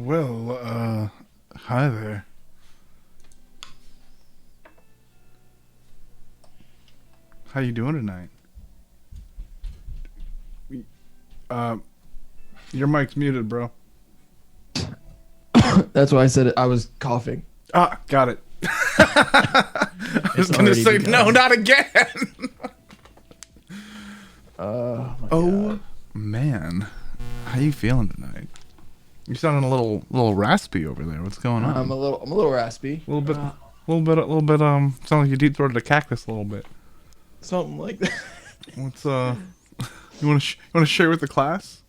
Well, hi there. How you doing tonight? Your mic's muted, bro. That's why I said it. I was coughing. Ah, got it. I was gonna already say begun. no, not again. My Oh God. man, how you feeling tonight? You sounding a little raspy over there. What's going on? I'm a little raspy. A little bit. Sound like you deep throated a cactus a little bit. Something like that. What's You want to share with the class?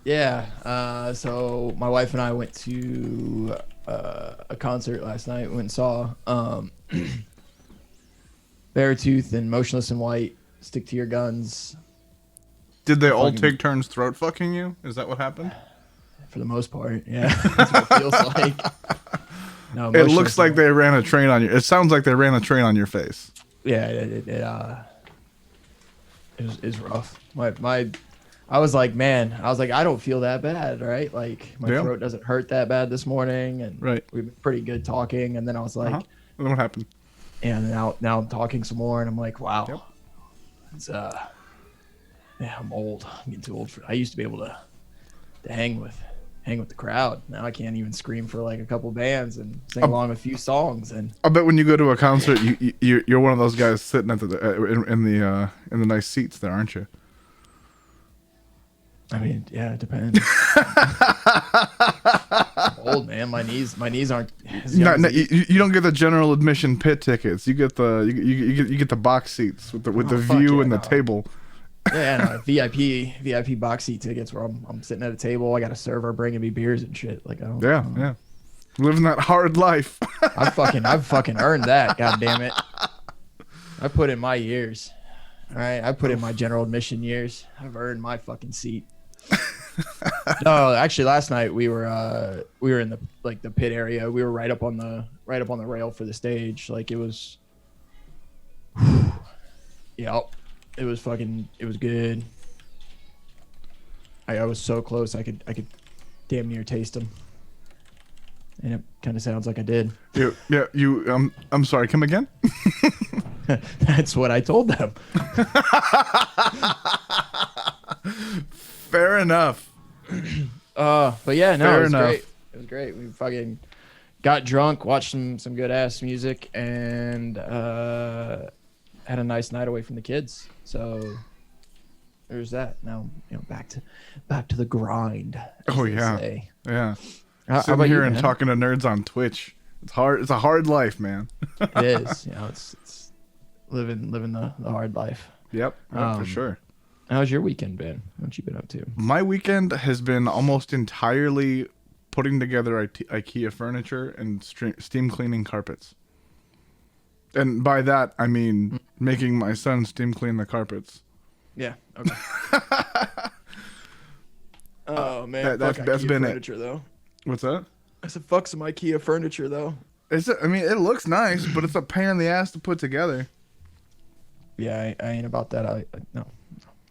Yeah. So my wife and I went to a concert last night. We went and saw Beartooth and Motionless in White. Stick to Your Guns. Did they all take turns throat fucking you? Is that what happened? For the most part, yeah. That's what it feels like. No, It looks like they ran a train on you. It sounds like they ran a train on your face. Yeah, it was rough. I was like, I don't feel that bad, right? Like my throat doesn't hurt that bad this morning, and right. We've been pretty good talking. And then I was like, And then what happened? And now I'm talking some more, and I'm like, wow, it's yeah, I'm old. I'm getting too old for. I used to be able to hang with the crowd. Now I can't even scream for like a couple bands and sing along a few songs. And I bet when you go to a concert, you're one of those guys sitting at in the nice seats there, aren't you? I mean, yeah, it depends. I'm old, man. My knees aren't. You don't get the general admission pit tickets. You get you get the box seats with the view and the table. Yeah, no, VIP box seat tickets where I'm sitting at a table. I got a server bringing me beers and shit. Like I don't. Yeah. Living that hard life. I've fucking earned that. God damn it. I put in my years. All right, I put in my general admission years. I've earned my fucking seat. No, actually, last night we were in the pit area. We were right up on the rail for the stage. Like it was. Yep. It was good. I was so close. I could damn near taste them. And it kind of sounds like I did. I'm sorry, come again? That's what I told them. Fair enough. But yeah, no, Fair it was enough. great. It was great. We fucking got drunk, watched some good ass music, and had a nice night away from the kids. So there's that. Now, back to the grind. Oh yeah. Say. Yeah. How Sitting about here you, and man? talking to nerds on Twitch. It's hard. It's a hard life, man. It is. It's living the hard life. Yep. For sure. How's your weekend been? What you been up to? My weekend has been almost entirely putting together IKEA furniture and steam cleaning carpets. And by that, I mean making my son steam clean the carpets. Yeah. Okay. Oh man, that's IKEA been furniture though. What's that? I said fuck some IKEA furniture though. I mean, it looks nice, but it's a pain in the ass to put together. Yeah, I ain't about that. No,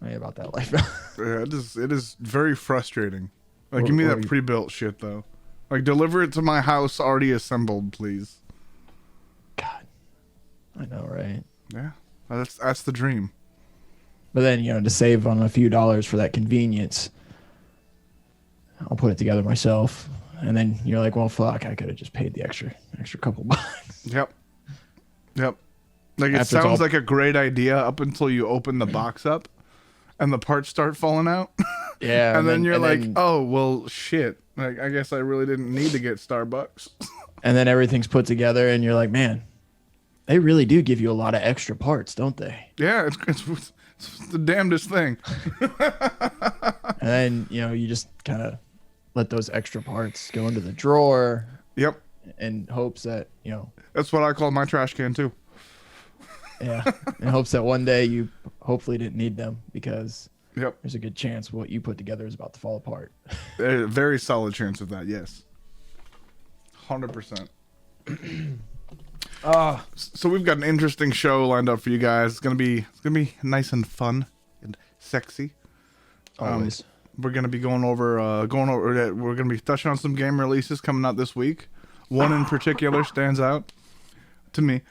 I ain't about that life. Yeah, it is very frustrating. Like, give me that pre-built shit though. Like, deliver it to my house already assembled, please. God, I know, right? Yeah, that's the dream. But then to save on a few dollars for that convenience, I'll put it together myself. And then you're like, well, fuck, I could have just paid the extra couple bucks. Yep. Like, it After sounds like a great idea up until you open the box up and the parts start falling out. Yeah. and then you're like, oh, well, shit. Like, I guess I really didn't need to get Starbucks. And then everything's put together and you're like, man, they really do give you a lot of extra parts, don't they? Yeah, it's the damnedest thing. And then, you just kind of let those extra parts go into the drawer. Yep. In hopes that, That's what I call my trash can too. Yeah. In hopes that one day you hopefully didn't need them, because there's a good chance what you put together is about to fall apart. A very solid chance of that, yes. 100%. So we've got an interesting show lined up for you guys. It's gonna be nice and fun and sexy. Always. We're gonna be we're gonna be touching on some game releases coming out this week. One in particular stands out to me.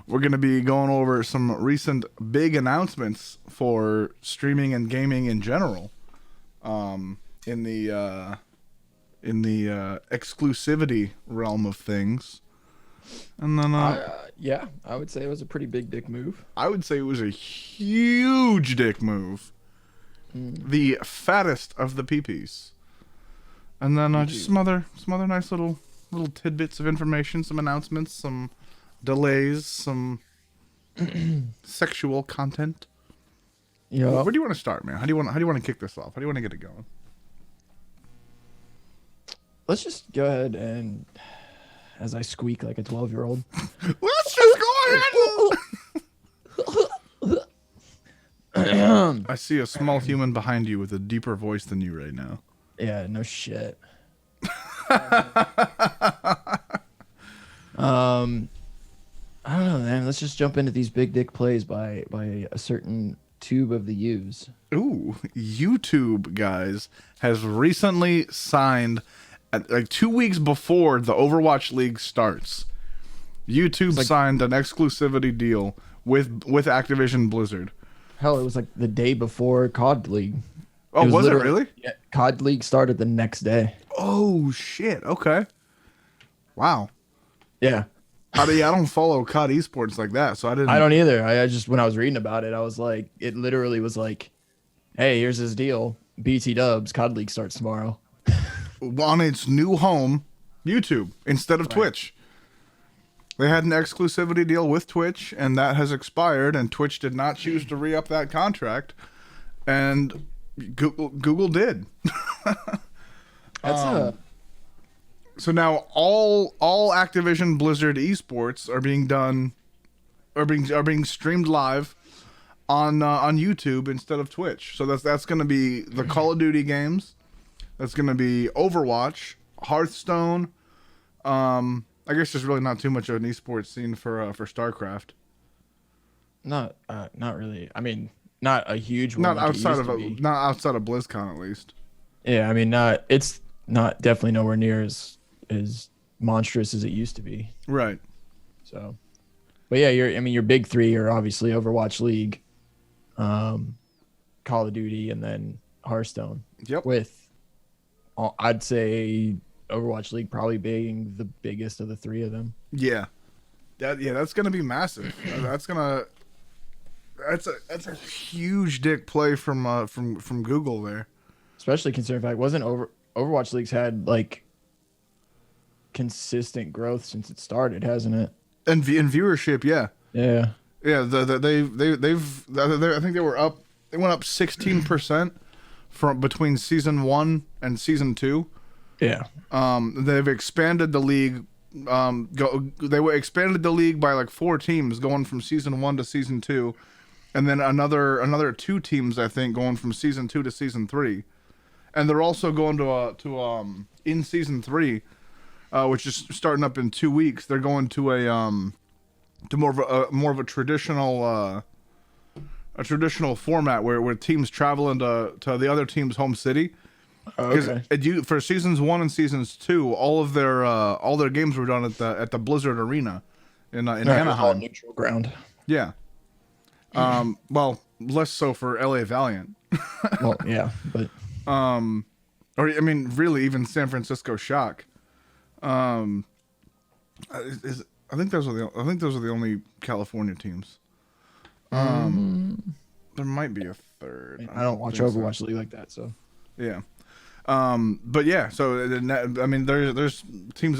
We're gonna be going over some recent big announcements for streaming and gaming in general. In the exclusivity realm of things. And then yeah, I would say it was a pretty big dick move. I would say it was a huge dick move. The fattest of the peepees. And then just some other nice little tidbits of information, some announcements, some delays, some sexual content. Yeah. Where do you want to start, man? How do you want to kick this off? How do you want to get it going? Let's just go ahead and, as I squeak like a 12-year-old. Let's just go ahead. I see a small human behind you with a deeper voice than you right now. Yeah, no shit. I don't know, man. Let's just jump into these big dick plays by a certain tube of the U's. Ooh, YouTube, guys, has recently signed, like 2 weeks before the Overwatch League starts, YouTube signed an exclusivity deal with Activision Blizzard. Hell, it was like the day before COD League. Oh, was it really? Yeah, COD League started the next day. Oh, shit. Okay. Wow. Yeah. I don't follow COD esports like that, so I didn't. I don't either. I just, when I was reading about it, I was like, it literally was like, hey, here's this deal. BT Dubs, COD League starts tomorrow. On its new home, YouTube, instead of Twitch. They had an exclusivity deal with Twitch, and that has expired, and Twitch did not choose to re-up that contract, and Google did. That's So now all Activision Blizzard esports are being streamed live on YouTube instead of Twitch. So that's going to be the Call of Duty games. That's going to be Overwatch, Hearthstone. I guess there's really not too much of an esports scene for StarCraft. not really. I mean, not a huge one. Not like outside of BlizzCon at least. Yeah, I mean, it's not definitely nowhere near as monstrous as it used to be. Right. So, but yeah, your big three are obviously Overwatch League, Call of Duty, and then Hearthstone. Yep. With, I'd say Overwatch League probably being the biggest of the three of them. Yeah. That's gonna be massive. That's a huge dick play from Google there. Especially considering fact, Overwatch League's had like consistent growth since it started, hasn't it? And in viewership, yeah. Yeah. Yeah, I think they were up. They went up 16% from between season 1 and season 2. Yeah. They've expanded the league. Expanded the league by like 4 teams going from season 1 to season 2, and then another 2 teams I think going from season 2 to season 3, and they're also going to in season 3, which is starting up in 2 weeks. They're going to to more of a traditional format where teams travel into the other team's home city. Okay. For seasons 1 and seasons 2, all their games were done at the Blizzard Arena in Anaheim. Neutral ground. Yeah. Well, less so for LA Valiant. Well, yeah, but or I mean, really, even San Francisco Shock. I think those are the only California teams. There might be a third. I don't watch Overwatch League like that, so yeah. But yeah, so I mean, there's a team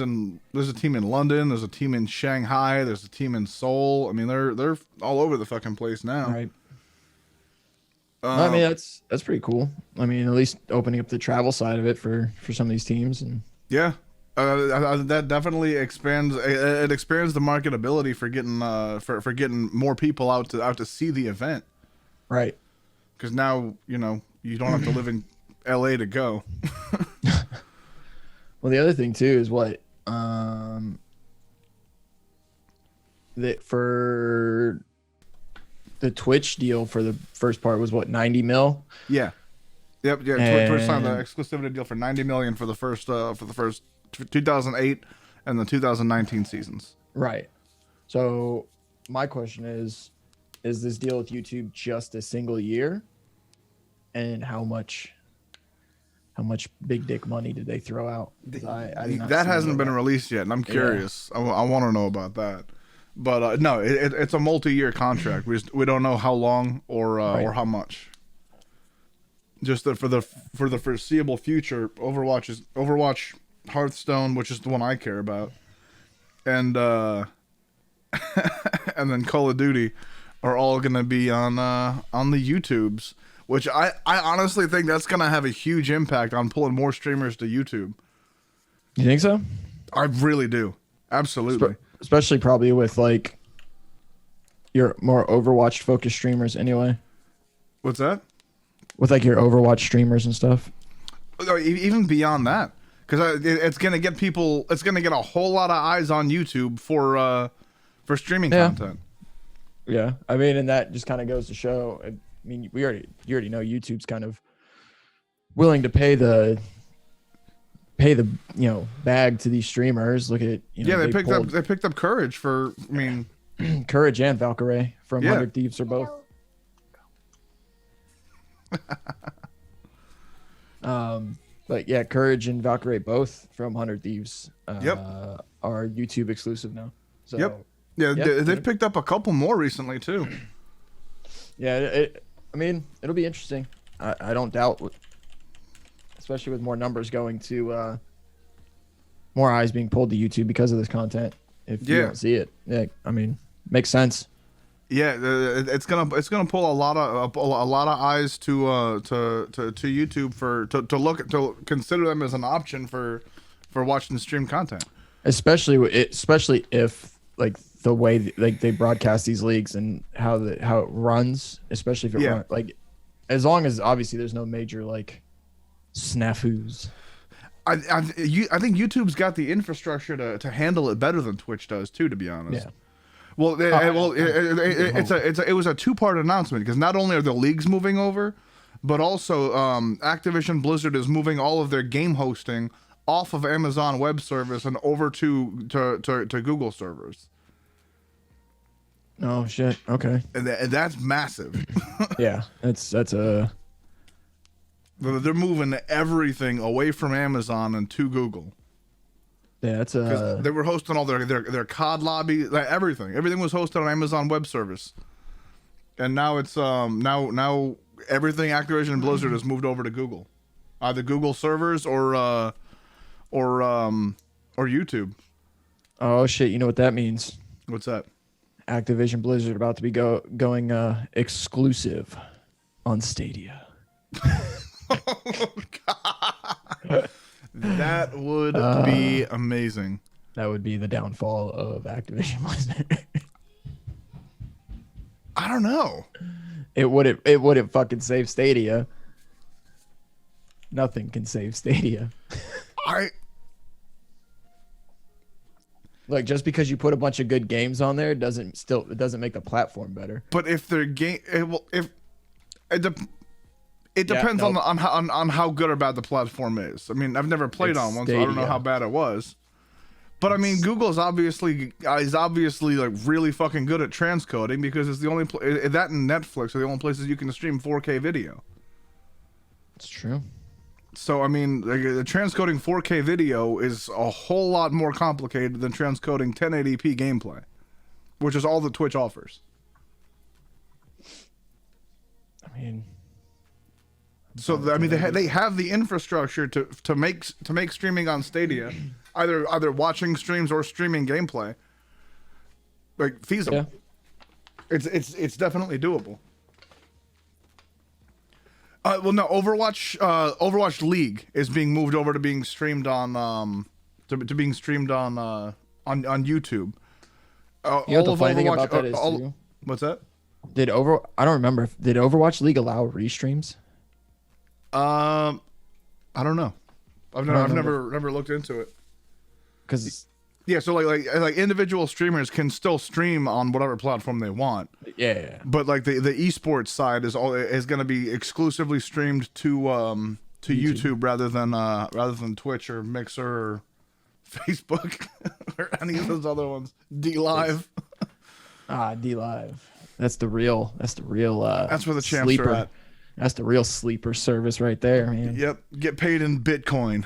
in London, there's a team in Shanghai, there's a team in Seoul. I mean, they're all over the fucking place now. right. I mean, that's pretty cool. I mean, at least opening up the travel side of it for some of these teams, and yeah, that definitely expands. It expands the marketability for getting for getting more people out to see the event. right. Because now you don't have to live in LA to go. Well, the other thing too is what that for the Twitch deal for the first part was what, 90 mil? Yeah. Yep. Yeah. Twitch signed the exclusivity deal for 90 million for the first 2008 and the 2019 seasons. Right. So my question is this deal with YouTube just a single year? And how much big dick money did they throw out? That hasn't been released yet, and I'm curious. Yeah. I want to know about that. But no, it's a multi-year contract. We don't know how long or how much. Just that for the foreseeable future, Overwatch, Hearthstone, which is the one I care about, and and then Call of Duty are all going to be on the YouTubes, which I honestly think that's going to have a huge impact on pulling more streamers to YouTube. You think so? I really do. Absolutely. Especially probably with like your more Overwatch focused streamers anyway. What's that? With like your Overwatch streamers and stuff. Even beyond that, because it's gonna get people. It's gonna get a whole lot of eyes on YouTube for streaming content. Yeah, I mean, and that just kind of goes to show. I mean, you already know YouTube's kind of willing to pay the bag to these streamers. Look at they picked up Courage for Courage and Valkyrie from 100 Thieves are both. But yeah, Courage and Valkyrie both from 100 Thieves are YouTube exclusive now. So they've picked up a couple more recently too. Yeah, I mean, it'll be interesting. I don't doubt, especially with more numbers going to more eyes being pulled to YouTube because of this content. If you don't see it, I mean, makes sense. Yeah, it's gonna pull a lot of eyes to YouTube to consider them as an option for watching stream content. Especially if like the way they broadcast these leagues and how it runs, especially if it runs, like as long as obviously there's no major like snafus. I think YouTube's got the infrastructure to handle it better than Twitch does too, to be honest. Yeah. Well, it was a two-part announcement because not only are the leagues moving over, but also Activision Blizzard is moving all of their game hosting off of Amazon Web Service and over to Google servers. Oh shit! Okay. And that's massive. Yeah, that's a. They're moving everything away from Amazon and to Google. Yeah, that's a. They were hosting all their COD lobby, like everything was hosted on Amazon Web Service, and now it's now everything Activision Blizzard has moved over to Google, either Google servers or YouTube. Oh shit! You know what that means? What's that? Activision Blizzard about to be going exclusive on Stadia. Oh, God. That would be amazing. That would be the downfall of Activision Blizzard. I don't know. It wouldn't fucking save Stadia. Nothing can save Stadia. Like, just because you put a bunch of good games on there doesn't make the platform better. But if their game, it depends on how good or bad the platform is. I mean, I've never played on one, so I don't know how bad it was. But I mean, Google is obviously like really fucking good at transcoding because it's the only that and Netflix are the only places you can stream 4K video. It's true. So I mean, the transcoding 4K video is a whole lot more complicated than transcoding 1080p gameplay, which is all that Twitch offers. I mean. So I mean, they have the infrastructure to make streaming on Stadia, either watching streams or streaming gameplay, like feasible. Yeah. It's definitely doable. Well, no, Overwatch League is being moved over to being streamed on being streamed on YouTube. You know the funny thing about that is too? What's that? I don't remember. Did Overwatch League allow restreams? I don't know. I've never looked into it. Because Yeah, so like individual streamers can still stream on whatever platform they want. Yeah. But like the esports side is going to be exclusively streamed to YouTube rather than Twitch or Mixer or Facebook or any of those other ones. D Live. D Live. That's the real. That's where the champs sleeper. are at. That's the real sleeper service right there, man. Yep. Get paid in Bitcoin.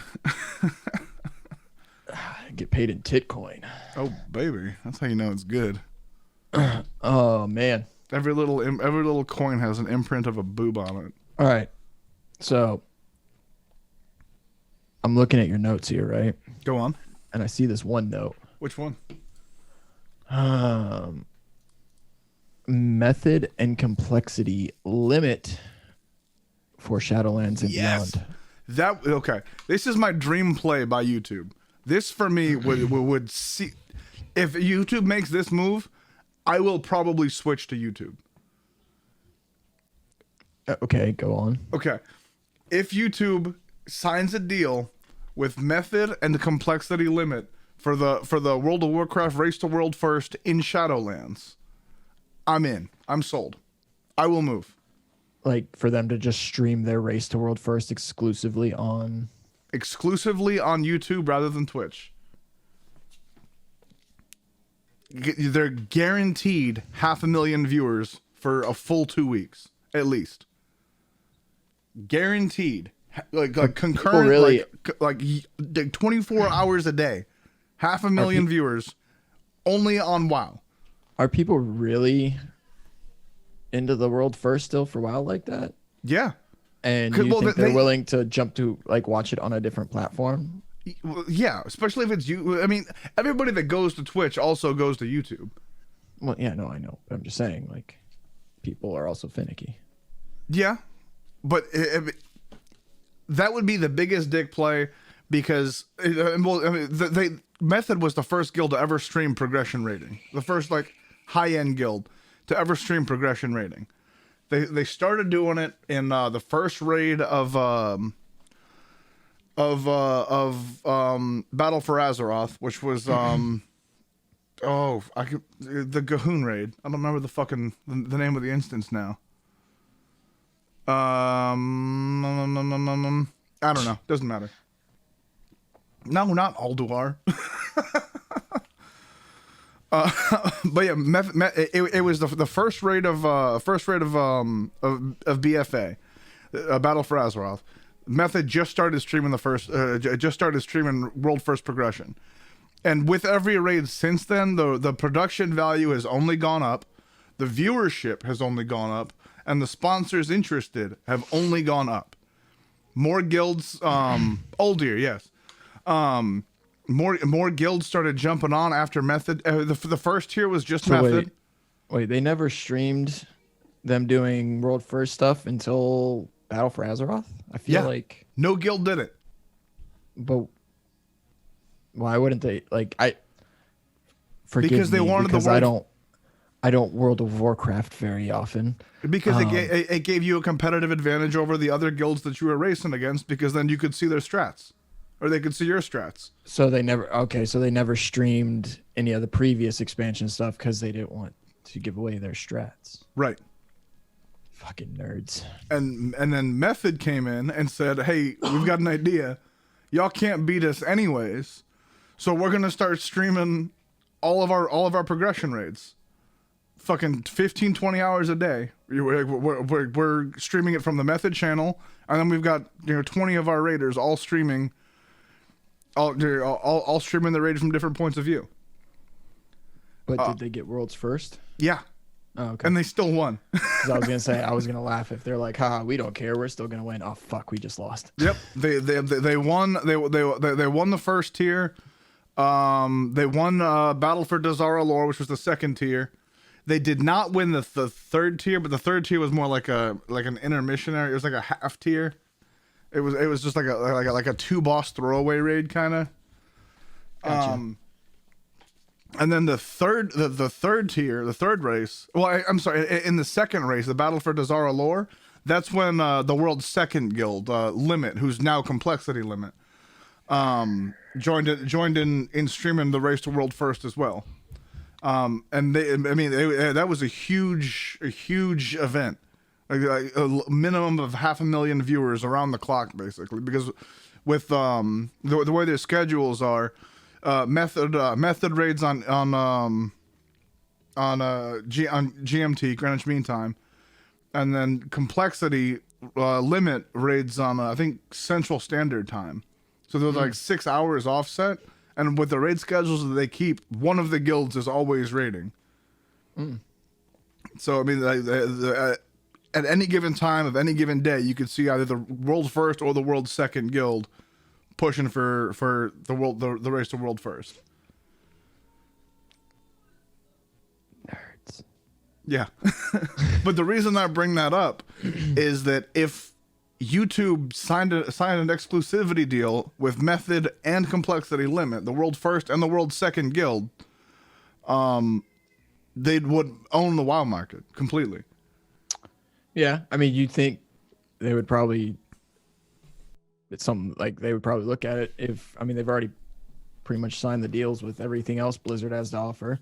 Get paid in Titcoin. Oh baby, that's how you know it's good. Oh man. Every little coin has an imprint of a boob on it. All right. So I'm looking at your notes here, right? Go on. And I see this one note. Which one? Method and complexity limit for Shadowlands and beyond. Okay. This is my dream play by YouTube. This for me would see if YouTube makes this move, I will probably switch to YouTube. Okay, go on. Okay. If YouTube signs a deal with method and the complexity limit for the World of Warcraft Race to World First in Shadowlands, I'm in. I'm sold. I will move. Like for them to just stream their Race to World First exclusively on YouTube rather than Twitch. They're guaranteed 500,000 viewers for a full 2 weeks at least. Guaranteed, like concurrent, really, like 24 hours a day, 500,000 viewers only on WoW. Are people really into the World First still for WoW like that? Yeah. And you think they're willing to jump to like watch it on a different platform? Yeah, especially if it's you. I mean, everybody that goes to Twitch also goes to YouTube. Well, yeah, no, I know. But I'm just saying, like, people are also finicky. Yeah, but that would be the biggest dick play because Method was the first guild to ever stream progression rating. The first like high-end guild to ever stream progression rating. They started doing it in the first raid of Battle for Azeroth, which was the Gahoon raid. I don't remember the name of the instance now. I don't know. Doesn't matter. No, not Alduar. But yeah, it was the first raid of BFA, Battle for Azeroth. Method just started streaming World First Progression, and with every raid since then, the production value has only gone up, the viewership has only gone up, and the sponsors interested have only gone up. More guilds, older, yes. More guilds started jumping on after Method. The first tier was just Method. Wait, they never streamed them doing World First stuff until Battle for Azeroth? I feel like no guild did it. But why wouldn't they? Like, because they wanted the world. I don't World of Warcraft very often. Because it gave you a competitive advantage over the other guilds that you were racing against, because then you could see their strats. Or they could see your strats. So they never streamed any of the previous expansion stuff because they didn't want to give away their strats. Right. Fucking nerds. And then Method came in and said, "Hey, we've got an idea. Y'all can't beat us anyways, so we're gonna start streaming all of our progression raids. Fucking 15, 20 hours a day. We're streaming it from the Method channel, and then we've got 20 of our raiders all streaming." All streaming the raid from different points of view. But did they get worlds first? Yeah. Oh, okay. And they still won. Because I was gonna say, I was gonna laugh if they're like, "Haha, we don't care. We're still gonna win." Oh fuck, we just lost. Yep. They won. They won the first tier. They won Battle for Dazara Lore, which was the second tier. They did not win the third tier, but the third tier was more like an intermissionary. It was like a half tier. It was just like a 2-boss throwaway raid kind of. Gotcha. And then the third tier, the third race. Well, I'm sorry. In the second race, the Battle for Dazara Lore, that's when the world's second guild, Limit, who's now Complexity Limit, joined in streaming the Race to World First as well. And that was a huge event, like a minimum of 500,000 viewers around the clock, basically, because with the way their schedules are, method raids on GMT, Greenwich Mean Time, and then complexity limit raids on I think Central Standard Time. So there's like 6 hours offset, and with the raid schedules that they keep, one of the guilds is always raiding. So I mean, at any given time of any given day, you could see either the world first or the world second guild pushing for the race to world first. Nerds. Yeah. But the reason I bring that up is that if YouTube signed an exclusivity deal with Method and Complexity Limit, the world first and the world second guild, they would own the WoW market completely. Yeah, I mean, you'd think they would probably, they would probably look at it if, I mean, they've already pretty much signed the deals with everything else Blizzard has to offer.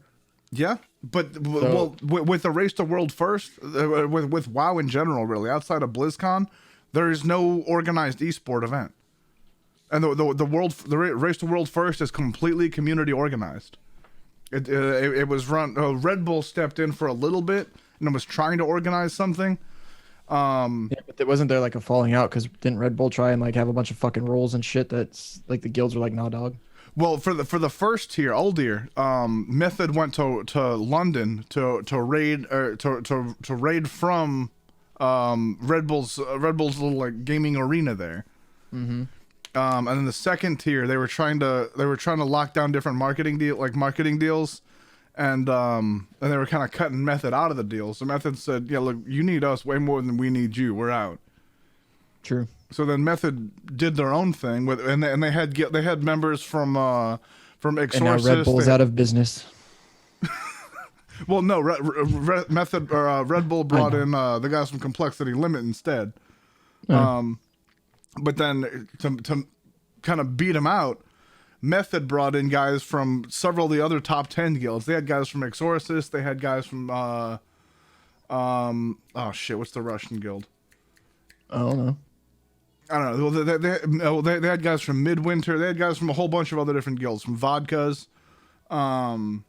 Yeah, but well, with the race to world first, with WoW in general, really, outside of BlizzCon, there is no organized esport event, and the race to world first is completely community organized. It was run. Red Bull stepped in for a little bit and was trying to organize something. Yeah, but wasn't there like a falling out because didn't Red Bull try and like have a bunch of fucking roles and shit that's like the guilds were like, nah, dog. Well, for the first tier, Uldir, Method went to London to raid from Red Bull's little like gaming arena there. Mm-hmm. And then the second tier, they were trying to lock down different marketing deals, and they were kind of cutting Method out of the deal. So Method said, "Yeah, look, you need us way more than we need you. We're out." True. So then Method did their own thing and they had members from Exorcist. And now Red Bull's out of business. Well, no, Red Bull brought in the guys from Complexity Limit instead. But then to kind of beat him out, Method brought in guys from several of the other top 10 guilds. They had guys from Exorcist. They had guys from what's the Russian guild? I don't know. I don't know. They had guys from Midwinter. They had guys from a whole bunch of other different guilds, from Vodkas. Svetlana's.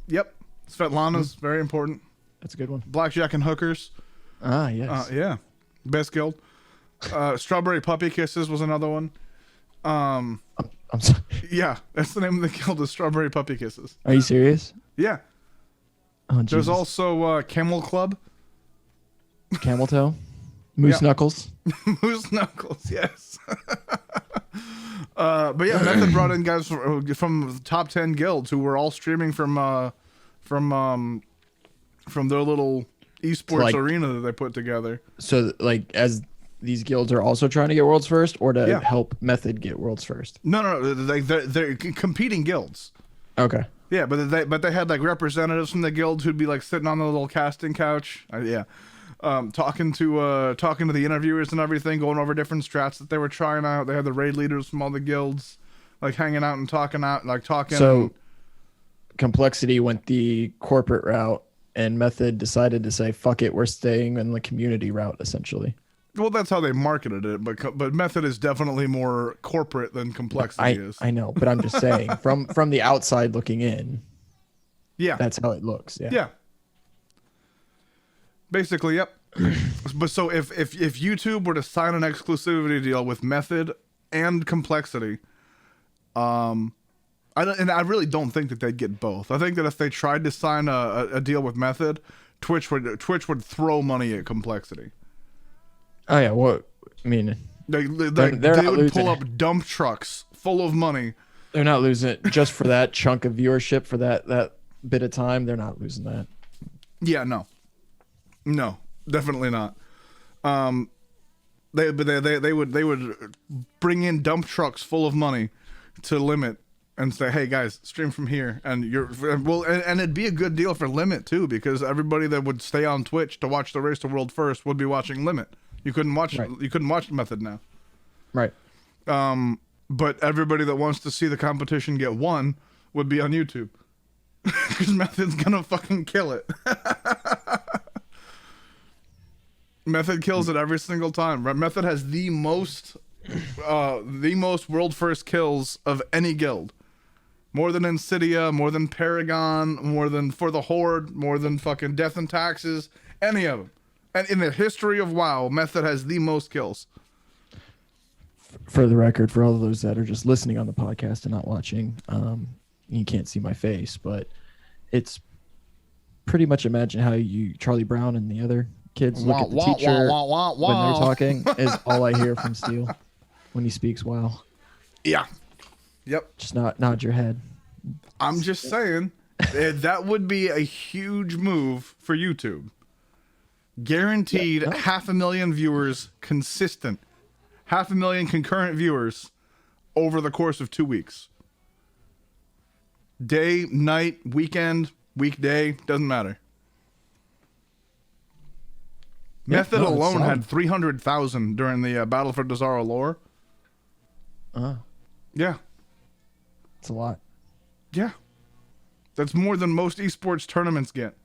Yep. Svetlana's, very important. That's a good one. Blackjack and Hookers. Ah, yes. Yeah. Best guild. Strawberry Puppy Kisses was another one. I'm sorry. Yeah, that's the name of the guild, is Strawberry Puppy Kisses. Are you serious? Yeah. Oh, Jesus. There's also Camel Club. Camel Toe. Moose Knuckles. Moose Knuckles, yes. But yeah, Method brought in guys from the top 10 guilds who were all streaming from their little esports arena that they put together. So, like, as these guilds are also trying to get worlds first, or to help Method get worlds first? No. They're competing guilds. Okay. Yeah, but they had like representatives from the guilds who'd be like sitting on the little casting couch. Talking to the interviewers and everything, going over different strats that they were trying out. They had the raid leaders from all the guilds, like hanging out and talking. So, Complexity went the corporate route, and Method decided to say, "Fuck it, we're staying in the community route." Essentially. Well, that's how they marketed it, but Method is definitely more corporate than Complexity is. I know, but I'm just saying, from the outside looking in, yeah, that's how it looks. Yeah. Basically, yep. But so if YouTube were to sign an exclusivity deal with Method and Complexity, I really don't think that they'd get both. I think that if they tried to sign a deal with Method, Twitch would throw money at Complexity. Oh yeah, well, I mean, they not would pull up dump trucks full of money. They're not losing it just for that chunk of viewership for that bit of time. They're not losing that. Yeah, no, definitely not. They would bring in dump trucks full of money to Limit and say, "Hey guys, stream from here," and and it'd be a good deal for Limit too, because everybody that would stay on Twitch to watch the Race to World First would be watching Limit. You couldn't watch Method now. Right. But everybody that wants to see the competition get one would be on YouTube. Because Method's gonna fucking kill it. Method kills it every single time. Method has the most world first kills of any guild. More than Insidia, more than Paragon, more than For the Horde, more than fucking Death and Taxes, any of them. And in the history of WoW, Method has the most kills. For the record, for all of those that are just listening on the podcast and not watching, you can't see my face, but it's pretty much imagine how Charlie Brown and the other kids look at the teacher when they're talking is all I hear from Steel when he speaks WoW. Yeah. Yep. Just nod your head. I'm just saying that would be a huge move for YouTube. Guaranteed 500,000 viewers consistent. 500,000 concurrent viewers over the course of 2 weeks. Day, night, weekend, weekday, doesn't matter. Method alone had 300,000 during the Battle for Dazara lore. Yeah. It's a lot. Yeah. That's more than most esports tournaments get.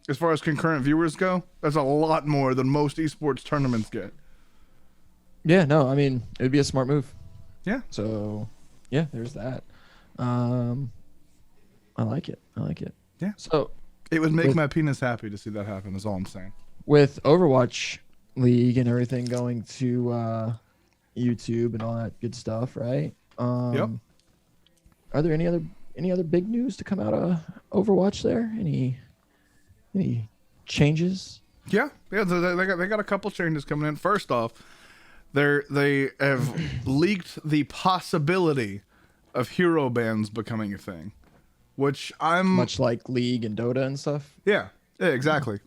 As far as concurrent viewers go, that's a lot more than most esports tournaments get. Yeah, no, I mean, it would be a smart move. Yeah. So, yeah, there's that. I like it. Yeah. So, it would make my penis happy to see that happen, is all I'm saying. With Overwatch League and everything going to YouTube and all that good stuff, right? Yep. Are there any other big news to come out of Overwatch there? Any changes? Yeah. They got a couple changes coming in. First off, they have leaked the possibility of hero bans becoming a thing, which I'm much like League and Dota and stuff. Yeah, exactly.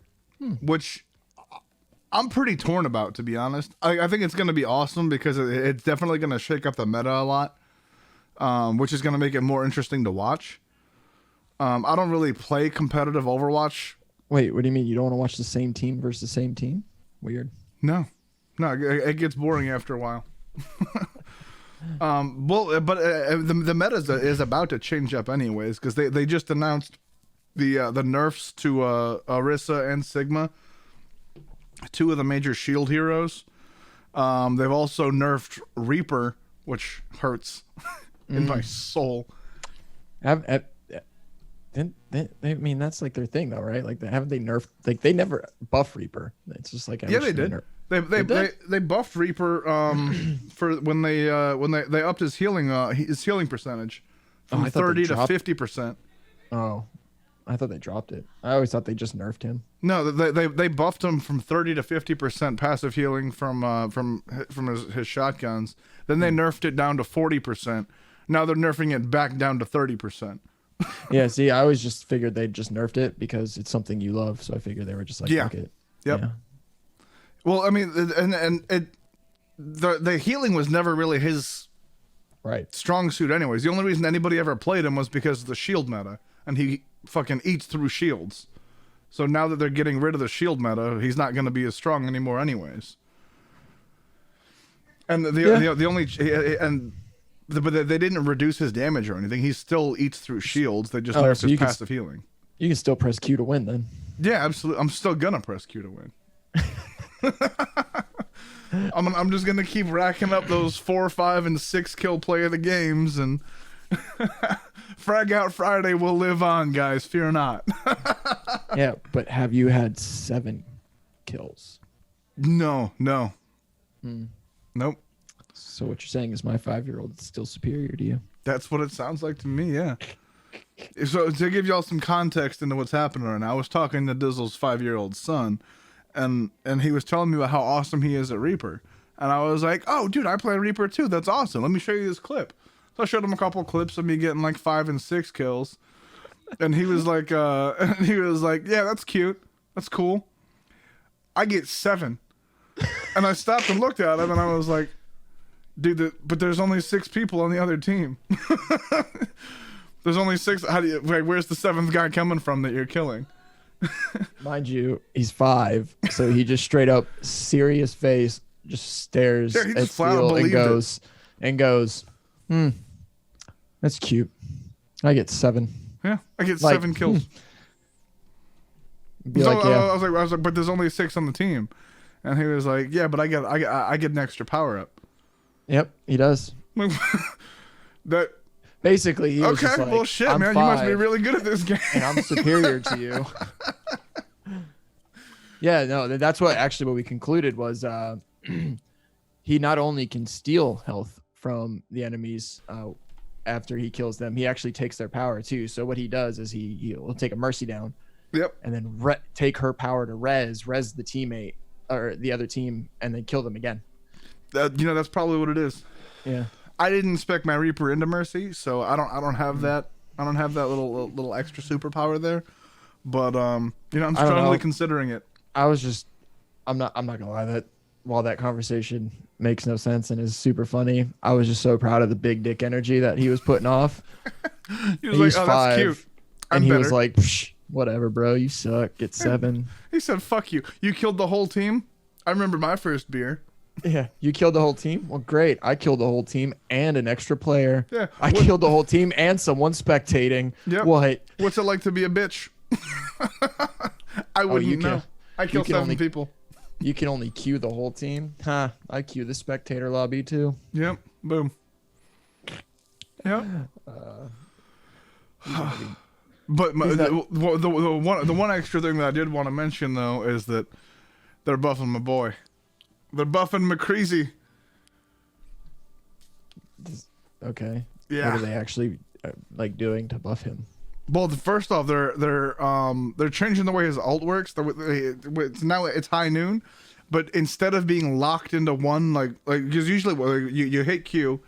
Which I'm pretty torn about, to be honest. I think it's going to be awesome because it's definitely going to shake up the meta a lot, which is going to make it more interesting to watch. I don't really play competitive Overwatch. Wait, what do you mean? You don't want to watch the same team versus the same team? Weird. No, it gets boring after a while. The meta is about to change up anyways because they just announced the nerfs to Orisa and Sigma, two of the major shield heroes. They've also nerfed Reaper, which hurts in my soul. I mean, that's like their thing, though, right? Like, haven't they nerfed? Like, they never buff Reaper. It's just like they did. They buffed Reaper for when they upped his healing percentage from 30 to 50%. Oh, I thought they dropped it. I always thought they just nerfed him. No, they buffed him from 30 to 50% passive healing from his shotguns. Then they nerfed it down to 40%. Now they're nerfing it back down to 30%. Yeah, see, I always just figured they just nerfed it because it's something you love. So I figured they were just like, fuck it. Yep. Yeah. Well, I mean, the healing was never really his strong suit anyways. The only reason anybody ever played him was because of the shield meta, and he fucking eats through shields. So now that they're getting rid of the shield meta, he's not going to be as strong anymore anyways. And but they didn't reduce his damage or anything. He still eats through shields. They just nerfed his passive healing. You can still press Q to win then. Yeah, absolutely. I'm still gonna press Q to win. I'm just gonna keep racking up those 4, 5, and 6 kill play of the games, and Frag Out Friday will live on, guys. Fear not. Yeah, but have you had 7 kills? No. Nope. So what you're saying is my 5-year-old is still superior to you? That's what it sounds like to me, yeah. So to give y'all some context into what's happening right now, I was talking to Dizzle's 5-year-old son, and he was telling me about how awesome he is at Reaper. And I was like, oh, dude, I play Reaper too. That's awesome. Let me show you this clip. So I showed him a couple clips of me getting like 5 and 6 kills. And he was like, yeah, that's cute. That's cool. I get 7. And I stopped and looked at him, and I was like, dude, but there's only 6 people on the other team. There's only 6. Where's the 7th guy coming from that you're killing? Mind you, he's 5, so he just straight up serious face just stares at Steel and goes, and goes, that's cute. I get 7. Yeah, I get Like, 7 kills. Be So like, yeah. I was like, but there's only 6 on the team, and he was like, yeah, but I get an extra power up. Yep, he does. That Basically, he was okay, just like, well, shit, I'm man, 5, you must be really good at this game. and I'm superior to you. Yeah, no, that's what we concluded was he not only can steal health from the enemies after he kills them, he actually takes their power too. So what he does is he'll take a Mercy down. Yep. And then take her power to res the teammate or the other team, and then kill them again. That's probably what it is. Yeah. I didn't spec my Reaper into Mercy, so I don't have that. I don't have that little extra superpower there. But I'm strongly considering it. I'm not gonna lie, that while that conversation makes no sense and is super funny, I was just so proud of the big dick energy that he was putting off. He was like, oh, 5, that's cute. And he was like, psh, whatever, bro, you suck. Get 7. He said, fuck you. You killed the whole team? I remember my first beer. Yeah, you killed the whole team? Well, great. I killed the whole team and an extra player. Yeah. I killed the whole team and someone spectating. Yep. What? What's it like to be a bitch? I wouldn't know. I killed 7 people. You can only queue the whole team? Huh. I queue the spectator lobby too. Yep. Boom. Yep. But the one extra thing that I did want to mention, though, is that they're buffing my boy. They're buffing McCreasy. Okay. Yeah. What are they actually doing to buff him? Well, first off, they're changing the way his ult works. It's high noon, but instead of being locked into one because usually you hit Q,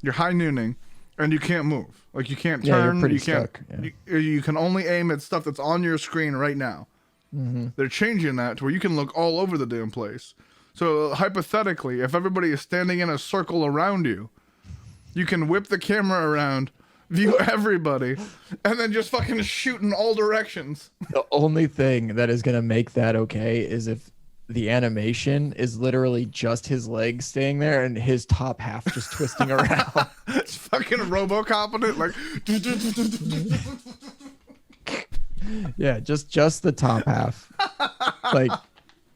you're high nooning, and you can't move. Like you can't turn. You're pretty you can't. stuck. Yeah. You can only aim at stuff that's on your screen right now. Mm-hmm. They're changing that to where you can look all over the damn place. So hypothetically, if everybody is standing in a circle around you, you can whip the camera around, view everybody, and then just fucking shoot in all directions. The only thing that is gonna make that okay is if the animation is literally just his legs staying there and his top half just twisting around. It's fucking RoboCop in it, like. Yeah, just the top half.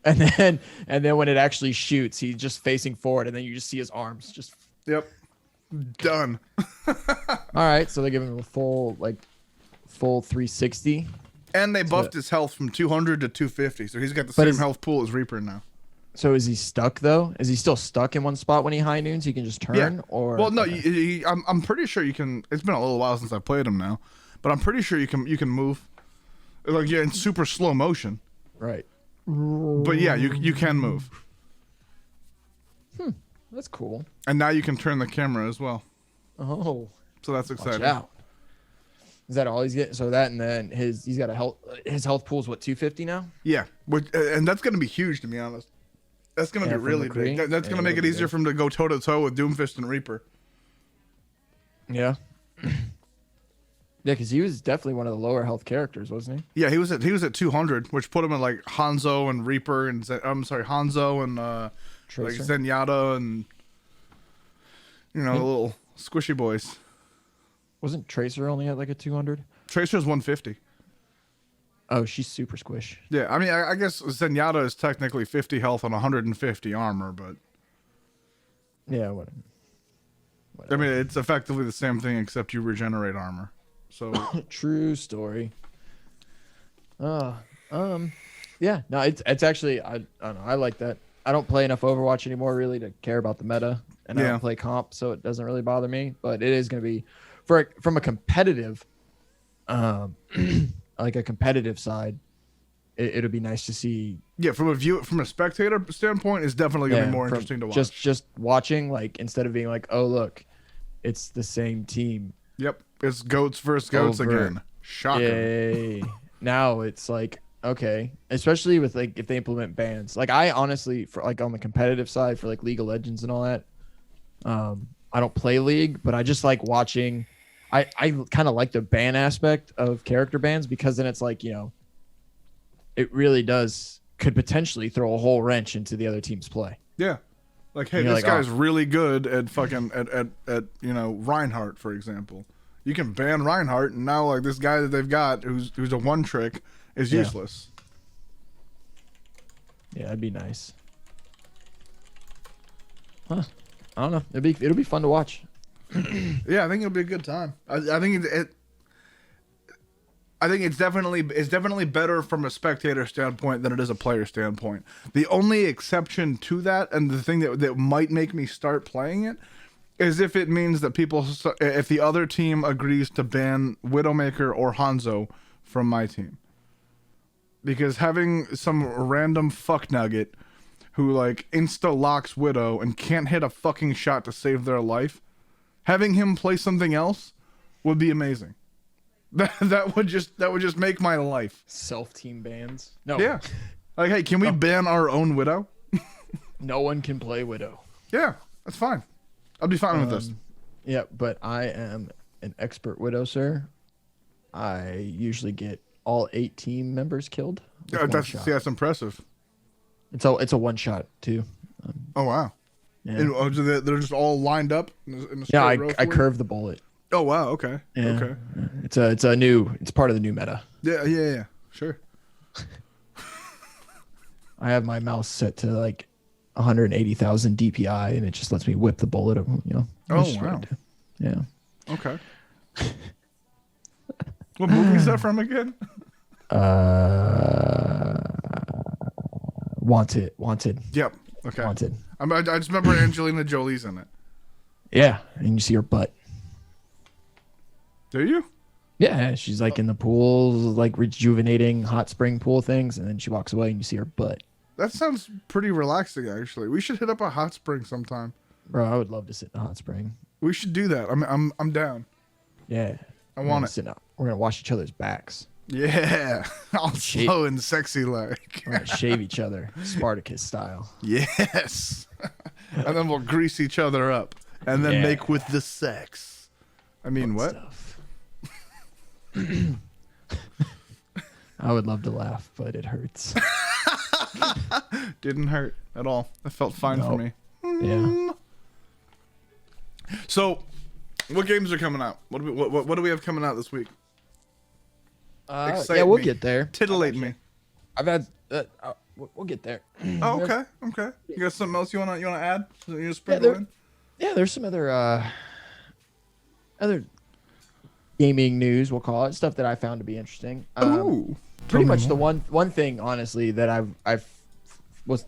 And then when it actually shoots, he's just facing forward, and then you just see his arms just. Yep. Done. All right, so they give him a full 360. And they buffed his health from 200 to 250, so he's got the same health pool as Reaper now. So is he stuck though? Is he still stuck in one spot when he high noons? He can just turn, yeah. Or well, no, okay. I'm pretty sure you can. It's been a little while since I played him now, but I'm pretty sure you can move, like in super slow motion. Right. But yeah, you can move. That's cool. And now you can turn the camera as well. Oh. So that's exciting. Watch out. Is that all he's getting? So that, and then he's got his health pool's what, 250 now? Yeah, and that's gonna be huge, to be honest. That's gonna be really big. That's gonna make it easier for him to go toe to toe with Doomfist and Reaper. Yeah. Yeah, because he was definitely one of the lower health characters, wasn't he? Yeah, he was at 200, which put him at like Hanzo and Reaper and Hanzo and like Zenyatta and the little squishy boys. Wasn't Tracer only at like a 200? Tracer's 150. Oh, she's super squish. Yeah, I mean, I guess Zenyatta is technically 50 health and 150 armor, but yeah, whatever. I mean, it's effectively the same thing except you regenerate armor. So true story. Yeah, no, it's actually I don't know, I like that. I don't play enough Overwatch anymore really to care about the meta, and I don't play comp, so it doesn't really bother me. But it is going to be from a competitive, like a competitive side. It'll be nice to see. Yeah, from a spectator standpoint, it's definitely going to be more interesting to watch. Just watching, like, instead of being like, oh look, it's the same team. Yep, it's goats versus goats again. Shocking. Yay. Now it's like, okay, especially with like if they implement bans. Like I honestly, for like on the competitive side for like League of Legends and all that, I don't play League, but I just like watching. I kind of like the ban aspect of character bans because then it's like, it really could potentially throw a whole wrench into the other team's play. Yeah. Like, hey, And you're this like, guy's really good at fucking at Reinhardt, for example. You can ban Reinhardt, and now like this guy that they've got who's a one trick is useless. Yeah, that'd be nice. Huh. I don't know. It'll be fun to watch. Yeah, I think it'll be a good time. I think I think it's definitely better from a spectator standpoint than it is a player standpoint. The only exception to that, and the thing that might make me start playing it, is if it means that if the other team agrees to ban Widowmaker or Hanzo from my team. Because having some random fuck nugget who like insta locks Widow and can't hit a fucking shot to save their life, having him play something else would be amazing. That would just make my life. Self-team bans. No. Yeah. Like, hey, can we ban our own Widow? No one can play Widow. Yeah, that's fine. I'll be fine with this. Yeah, but I am an expert Widow, sir. I usually get all 8 team members killed. Yeah, that's impressive. It's a one shot too. Oh wow. Yeah. And, they're just all lined up in a straight row. I curve the bullet. Oh wow. Okay. Yeah. Okay. It's part of the new meta. Yeah. Sure. I have my mouse set to like 180,000 DPI, and it just lets me whip the bullet. Oh wow. Yeah. Okay. What movie is that from again? Wanted. Yep. Okay. Wanted. I just remember Angelina Jolie's in it. Yeah, and you see her butt. Do you? Yeah, she's like in the pool, like rejuvenating hot spring pool things, and then she walks away and you see her butt. That sounds pretty relaxing, actually. We should hit up a hot spring sometime. Bro, I would love to sit in a hot spring. We should do that. I'm down. Yeah. I want it. We're gonna wash each other's backs. Yeah. All slow and sexy like. We're gonna shave each other, Spartacus style. Yes. And then we'll grease each other up. And then make with the sex. I mean, what? Stuff. I would love to laugh, but it hurts. Didn't hurt at all. It felt fine for me. Yeah. So, what games are coming out? What do we have coming out this week? Yeah, we'll get there. Titillate me. I've had. We'll get there. Oh, okay. You got something else you wanna add? You just sprinkle in? Yeah, there's some other gaming news, we'll call it, stuff that I found to be interesting. Ooh. Pretty much the one thing, honestly, that I've was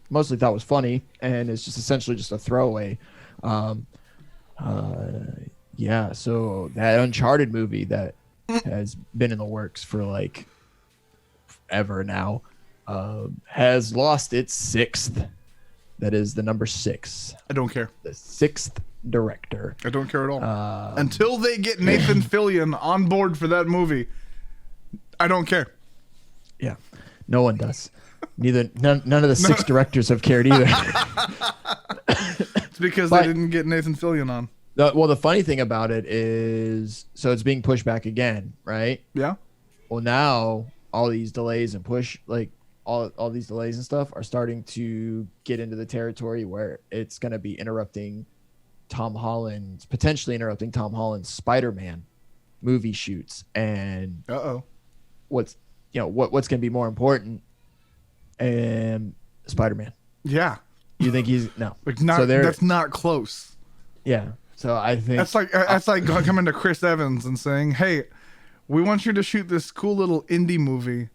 mostly thought was funny, and it's just essentially just a throwaway. Yeah, so that Uncharted movie that has been in the works for like ever now has lost its 6th. That is the number 6. I don't care. The 6th director. I don't care at all. Until they get Nathan Fillion on board for that I don't care. Yeah, no one does. None of the 6 directors have cared either. It's because they didn't get Nathan Fillion on. Well, the funny thing about it is, so it's being pushed back again, right? Yeah. Well, now all these delays and all these delays and stuff are starting to get into the territory where it's going to be potentially interrupting Tom Holland's Spider-Man movie shoots. And what's going to be more important? Spider-Man. Yeah. You think he's no? Like that's not close. Yeah. So I think that's like coming to Chris Evans and saying, "Hey, we want you to shoot this cool little indie movie."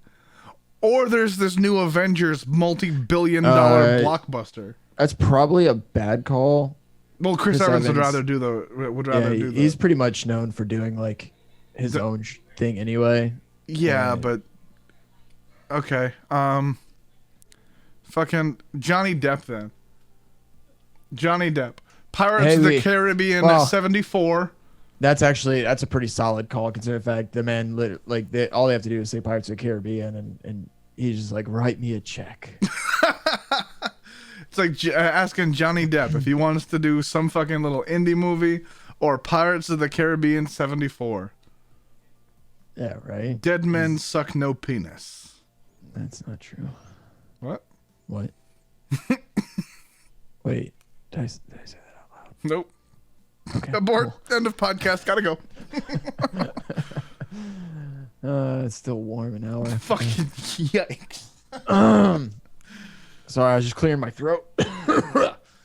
Or there's this new Avengers multi-billion-dollar blockbuster. That's probably a bad call. Well, Chris Evans would rather do that. He's pretty much known for doing like his own thing anyway. Yeah, but okay. Fucking Johnny Depp then. Johnny Depp. Pirates of the Caribbean 74. That's a pretty solid call, considering the fact the man all they have to do is say Pirates of the Caribbean, and he's just like, write me a check. It's like asking Johnny Depp if he wants to do some fucking little indie movie or Pirates of the Caribbean 74. Yeah, right. Dead men suck no penis. That's not true. What? What? Wait. Did I say that out loud? Nope. Okay. Abort. End of podcast. Gotta go. It's still warm an hour. Fucking yikes. Sorry, I was just clearing my throat.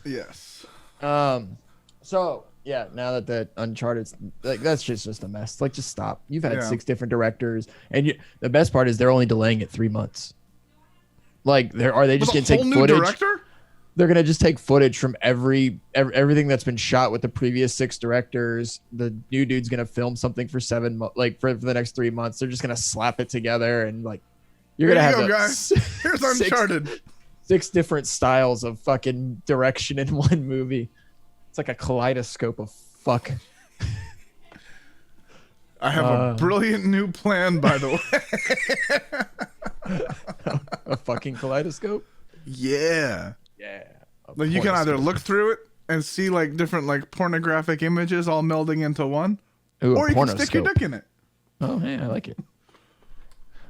Yes. So yeah, now that Uncharted's like that's just a mess. Like, just stop. You've had 6 different directors, and the best part is they're only delaying it 3 months. Like, are they just gonna take footage? Director? They're gonna just take footage from everything that's been shot with the previous 6 directors. The new dude's gonna film something for 7 months, for the next 3 months. They're just gonna slap it together, and like you're gonna have guys. Here's Uncharted. 6 different styles of fucking direction in one movie. It's like a kaleidoscope of fuck. I have a brilliant new plan, by the way. A fucking kaleidoscope? Yeah. Yeah. Like, you can either look through it and see like different like pornographic images all melding into one, or you can stick your dick in it. Oh, hey, I like it.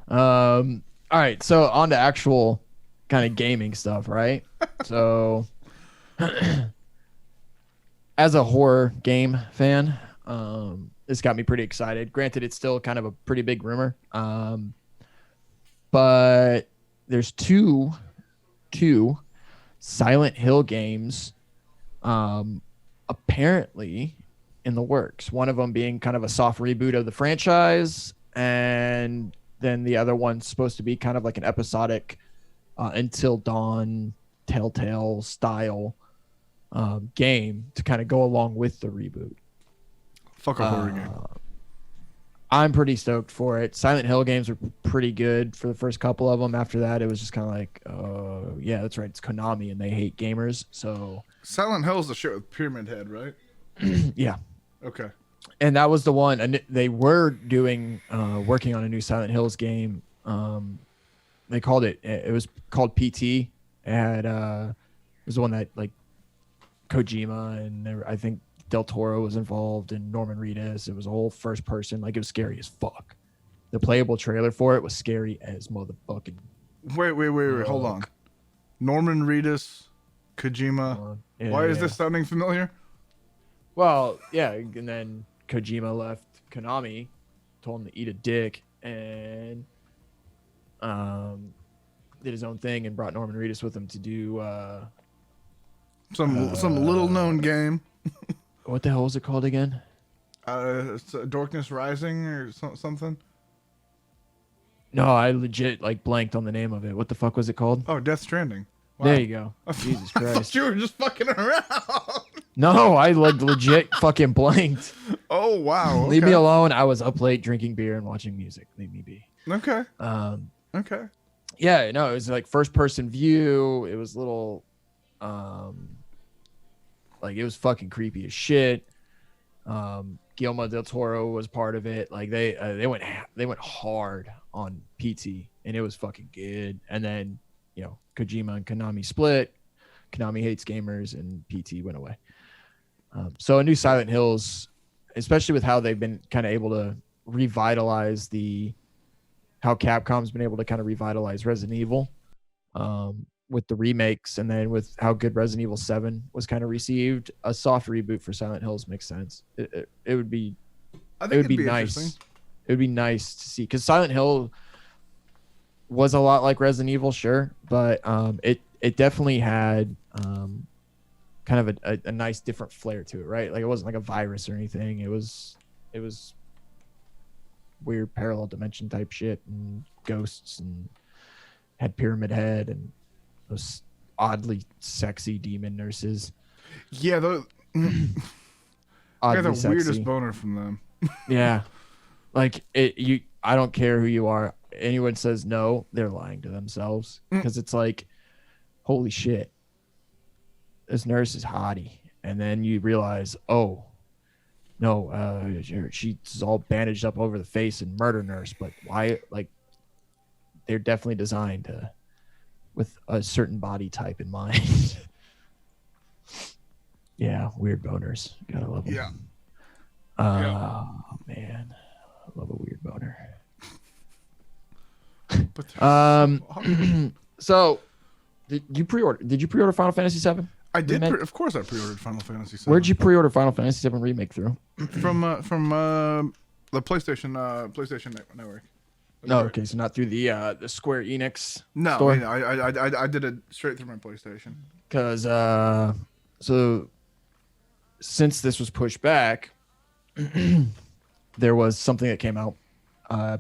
All right, so on to actual kind of gaming stuff, right? So as a horror game fan, this got me pretty excited. Granted, it's still kind of a pretty big rumor. But there's two Silent Hill games apparently in the works. One of them being kind of a soft reboot of the franchise, and then the other one's supposed to be kind of like an episodic Until Dawn Telltale style game to kind of go along with the reboot. Fuck a horror game. I'm pretty stoked for it. Silent Hill games were pretty good for the first couple of them. After that, it was just kind of like, oh, yeah, that's right. It's Konami, and they hate gamers. So Silent Hill's the shit with Pyramid Head, right? Yeah. Okay. And that was the one. And they were doing, working on a new Silent Hills game. They called it was called PT. It had, it was the one that like Kojima and I think Del Toro was involved, and Norman Reedus. It was a whole first person. Like, it was scary as fuck. The playable trailer for it was scary as motherfucking. Wait. Hold on. Norman Reedus, Kojima. Yeah, Why is this sounding familiar? Well, yeah, and then Kojima left Konami, told him to eat a dick, and did his own thing and brought Norman Reedus with him to do some little known game. What the hell was it called again? It's Darkness Rising or something. No, I legit like blanked on the name of it. What the fuck was it called? Oh, Death Stranding. Wow. There you go. Jesus I Christ. thought you were just fucking around. No, I like legit fucking blanked. Oh, wow. Okay. Leave me alone. I was up late drinking beer and watching music. Leave me be. Okay. Okay. Yeah, no, it was like first person view. It was little like, it was fucking creepy as shit. Guillermo del Toro was part of it. Like, they went hard on PT, and it was fucking good. And then, you know, Kojima and Konami split. Konami hates gamers, and PT went away. So a new Silent Hills, especially with how they've been kind of able to revitalize how Capcom's been able to kind of revitalize Resident Evil. With the remakes, and then with how good Resident Evil 7 was kind of received, a soft reboot for Silent Hills makes sense. It would be, I think it would be nice. It would be nice to see, because Silent Hill was a lot like Resident Evil, sure, but it definitely had kind of a nice different flair to it, right? Like, it wasn't like a virus or anything. It was weird parallel dimension type shit and ghosts, and had Pyramid Head and those oddly sexy demon nurses. Yeah, those. I got the sexy. weirdest boner from them. Yeah, like I don't care who you are. Anyone says no, they're lying to themselves, because it's like, holy shit, this nurse is hottie, and then you realize, oh no, she's all bandaged up over the face and murder nurse. But why? Like, they're definitely designed to, with a certain body type in mind. Yeah, weird boners. Gotta love them. Yeah. Man, I love a weird boner. But So, did you pre-order Final Fantasy VII? I did. Of course, I pre-ordered Final Fantasy VII. Where'd you pre-order Final Fantasy VII Remake through? From the PlayStation Network. No, okay, so not through the Square Enix No, store? I did it straight through my PlayStation. Because so since this was pushed back, there was something that came out.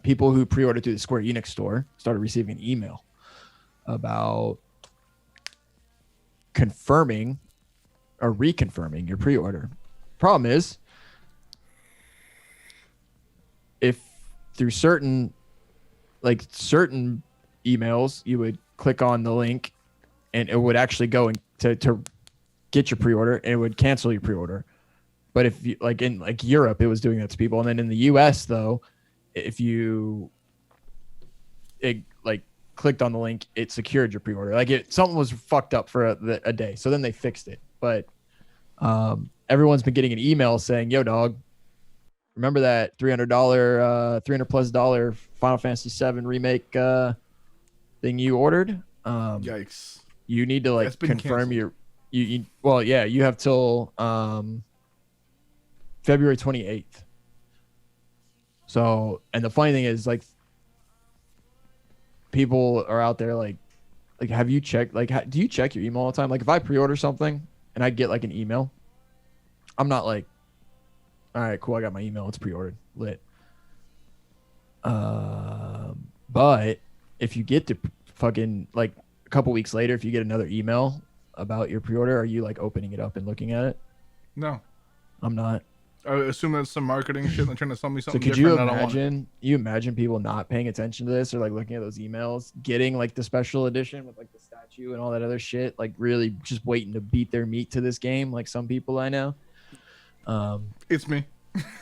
People who pre-ordered through the Square Enix store started receiving an email about confirming or reconfirming your pre-order. Problem is, if through certain emails, you would click on the link and it would actually go to get your pre-order and it would cancel your pre-order. But if you in Europe, it was doing that to people. And then in the US though, if you clicked on the link, it secured your pre-order. Something was fucked up for a day. So then they fixed it. But everyone's been getting an email saying, yo dog, remember that $300+ Final Fantasy VII remake thing you ordered? Yikes! You need to confirm canceled. you have till February 28th. So, and the funny thing is, people are out there have you checked? Do you check your email all the time? If I pre-order something and I get an email, I'm not all right, cool, I got my email, it's pre-ordered, lit. But if you get to fucking a couple weeks later, if you get another email about your pre-order, are you opening it up and looking at it? No, I'm not. I assume that's some marketing shit. They're trying to sell me something. So could you imagine people not paying attention to this or looking at those emails, getting the special edition with the statue and all that other shit, really just waiting to beat their meat to this game, some people I know. It's me.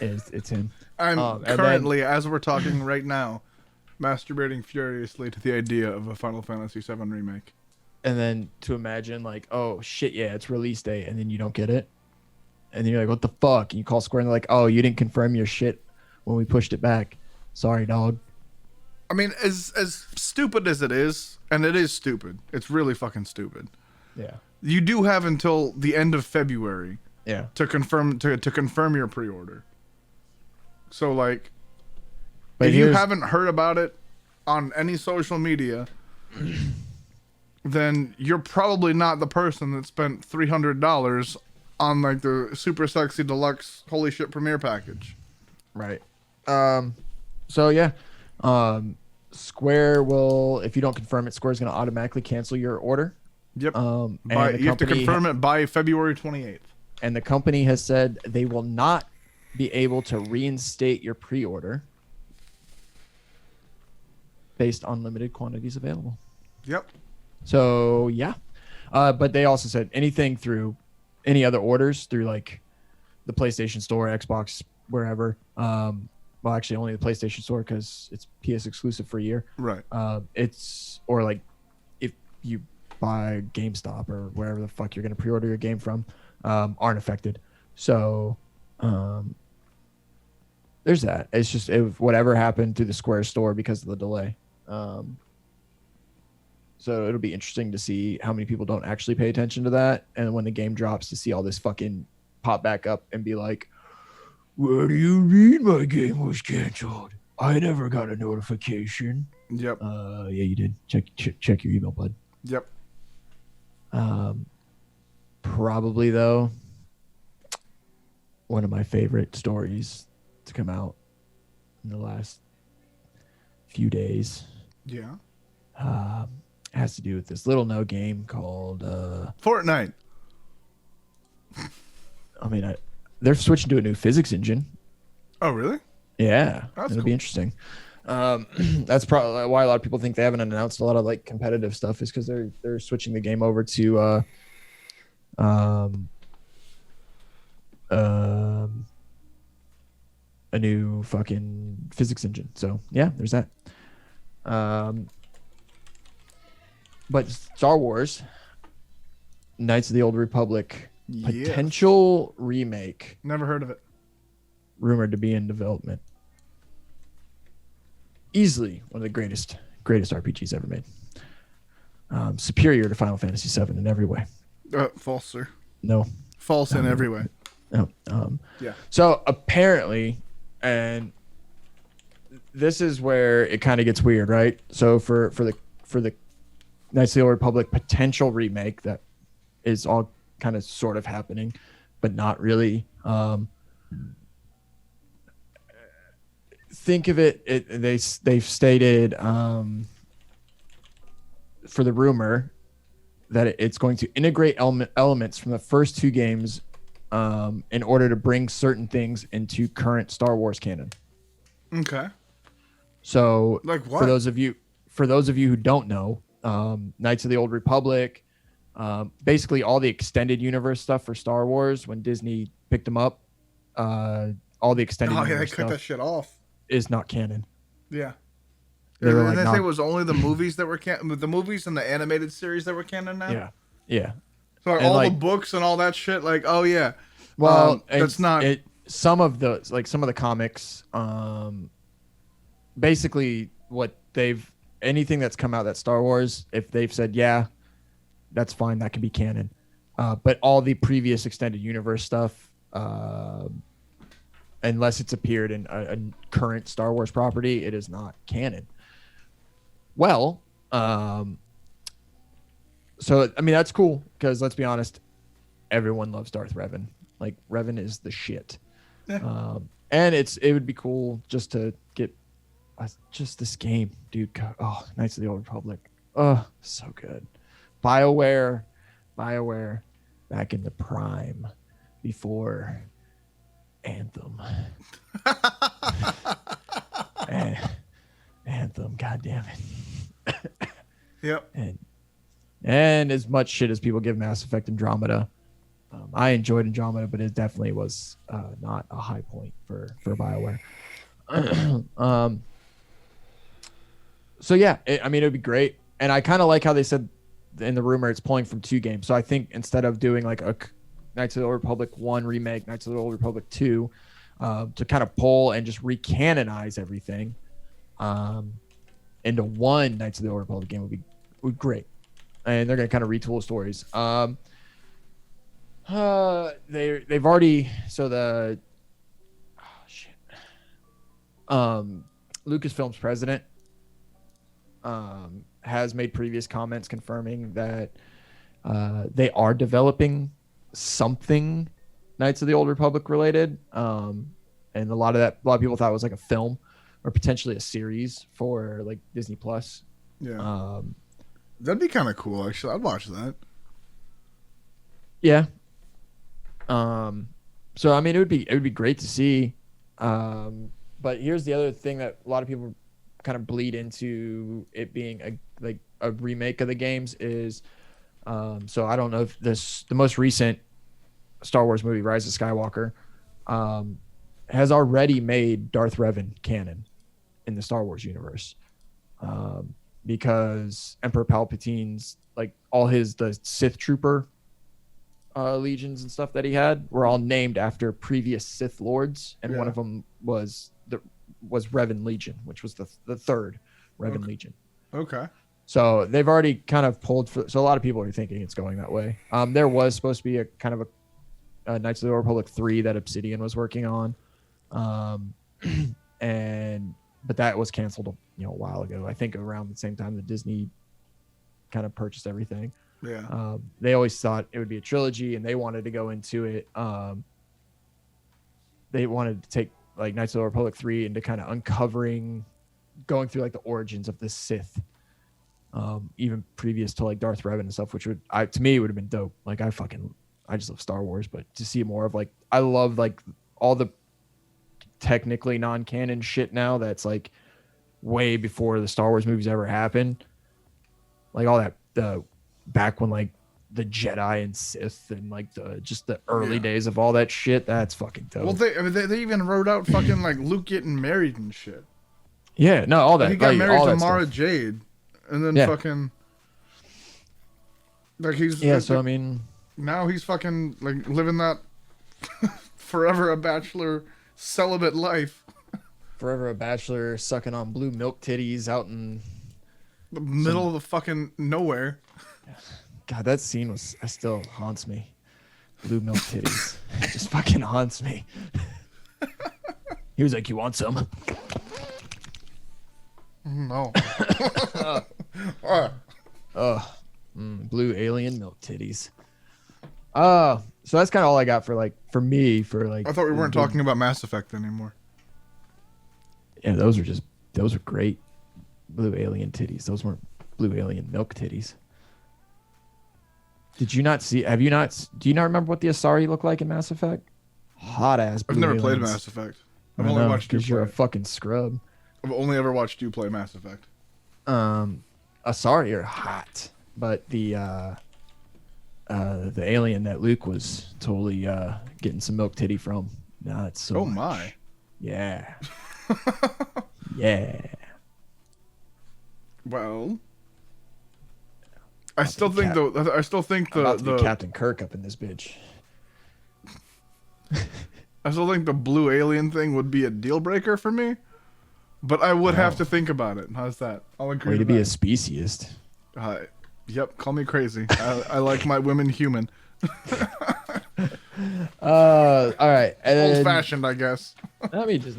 It's him. I'm currently, as we're talking right now, masturbating furiously to the idea of a Final Fantasy VII remake. And then to imagine oh shit, yeah, it's release date, and then you don't get it. And then you're what the fuck? And you call Square and they're oh, you didn't confirm your shit when we pushed it back. Sorry, dog. I mean, as stupid as it is, and it is stupid. It's really fucking stupid. Yeah. You do have until the end of February. Yeah. To confirm your pre-order. So but if you haven't heard about it on any social media, then you're probably not the person that spent $300 on the super sexy deluxe holy shit premiere package. Right. So yeah. Square will, if you don't confirm it, Square's going to automatically cancel your order. Yep. You have to confirm it by February 28th. And the company has said they will not be able to reinstate your pre-order based on limited quantities available. Yep. So yeah. But they also said anything through any other orders through the PlayStation Store, Xbox, wherever. Well, actually only the PlayStation Store because it's PS exclusive for a year. Right. It's if you buy GameStop or wherever the fuck you're going to pre-order your game from, aren't affected. So there's that. It's just whatever happened through the Square Store because of the delay. So it'll be interesting to see how many people don't actually pay attention to that. And when the game drops, to see all this fucking pop back up and be what do you mean my game was canceled? I never got a notification. Yep. Yeah, you did. Check your email, bud. Yep. Probably though, one of my favorite stories to come out in the last few days. Yeah. Has to do with this little no game called Fortnite. I mean, they're switching to a new physics engine. Oh, really? Yeah, That's it'll cool. be interesting. That's probably why a lot of people think they haven't announced a lot of competitive stuff, is because they're switching the game over to a new fucking physics engine. So yeah, there's that. But Star Wars, Knights of the Old Republic, potential remake. Never heard of it. Rumored to be in development. Easily one of the greatest RPGs ever made. Superior to Final Fantasy VII in every way. False, sir. No. False in every way. No. Yeah. So apparently, and this is where it kind of gets weird, right? So for the Knights of the Old Republic potential remake that is all kind of sort of happening, but not really. Think of it. They've stated for the rumor that it's going to integrate elements from the first two games in order to bring certain things into current Star Wars canon. Okay. So, like what? For those of you who don't know, Knights of the Old Republic, basically all the extended universe stuff for Star Wars when Disney picked them up, all the extended universe they cut that shit off. Is not canon. Yeah. They were like, like, say it was only the movies that were the movies and the animated series that were canon now. Yeah, yeah. So like, all the books and all that shit. Like, oh yeah. Well, that's not some of the comics. Basically, anything that's come out that Star Wars, if they've said yeah, that's fine, that can be canon. But all the previous extended universe stuff, unless it's appeared in a current Star Wars property, it is not canon. Well, so I mean that's cool because let's be honest, everyone loves Darth Revan. Like Revan is the shit. Yeah. And it would be cool just to get just this game, dude. Oh, Knights of the Old Republic. Oh, so good. BioWare, back in the prime, before Anthem. Anthem, goddamn it. Yep. And as much shit as people give Mass Effect Andromeda, I enjoyed Andromeda, but it definitely was not a high point for BioWare. So yeah, it would be great, and I kind of like how they said in the rumor it's pulling from two games. So I think instead of doing like a Knights of the Old Republic 1 remake, Knights of the Old Republic 2, to kind of pull and just recanonize everything into one Knights of the Old Republic game would be great. And they're going to kind of retool stories. They've already Lucasfilm's president has made previous comments confirming that they are developing something Knights of the Old Republic related, and a lot of people thought it was like a film or potentially a series for like Disney Plus. Yeah, that'd be kind of cool. Actually, I'd watch that. Yeah. So I mean, it would be great to see. But here's the other thing that a lot of people kind of bleed into it being a remake of the games is, so I don't know if the most recent Star Wars movie, Rise of Skywalker, has already made Darth Revan canon in the Star Wars universe. Because Emperor Palpatine's like all the Sith Trooper legions and stuff that he had were all named after previous Sith lords, and one of them was Revan Legion, which was the third Revan Legion. Okay. So they've already kind of pulled so a lot of people are thinking it's going that way. There was supposed to be a kind of a Knights of the Old Republic 3 that Obsidian was working on, but that was canceled a while ago. I think around the same time that Disney kind of purchased everything. Yeah. They always thought it would be a trilogy, and they wanted to go into it. They wanted to take like Knights of the Republic 3 into kind of going through like the origins of the Sith, even previous to like Darth Revan and stuff, which to me would have been dope. Like I just love Star Wars, but to see more of like, I love like all the technically non-canon shit now that's like way before the Star Wars movies ever happened. Like all that, back when like the Jedi and Sith and like the early days of all that shit, that's fucking dope. Well, they even wrote out fucking like Luke getting married and shit. Yeah, no, all that. He got like, married all to that Mara stuff. Jade, and then fucking like he's So I mean, now he's fucking like living that forever a bachelor celibate life. Forever a bachelor sucking on blue milk titties out in the middle of the fucking nowhere. God, that scene still haunts me. Blue milk titties. It just fucking haunts me. He was like, "You want some?" No. Blue alien milk titties. So that's kind of all I got for me. I thought we weren't talking about Mass Effect anymore. Yeah, those are great. Blue alien titties. Those weren't blue alien milk titties. Did you not see? Do you not remember what the Asari looked like in Mass Effect? Hot ass. I've never played Mass Effect. I've only watched you play. You're a fucking scrub. I've only ever watched you play Mass Effect. Asari are hot, but the alien that Luke was totally getting some milk titty from. Not so. Oh much. my. Yeah. Yeah. Well, I still think the about to be Captain Kirk up in this bitch. I still think the blue alien thing would be a deal breaker for me, but I would have to think about it. How's that? I'll agree. Way to be a speciesist. Yep, call me crazy. I like my women human. All right. Old fashioned, I guess. Let me just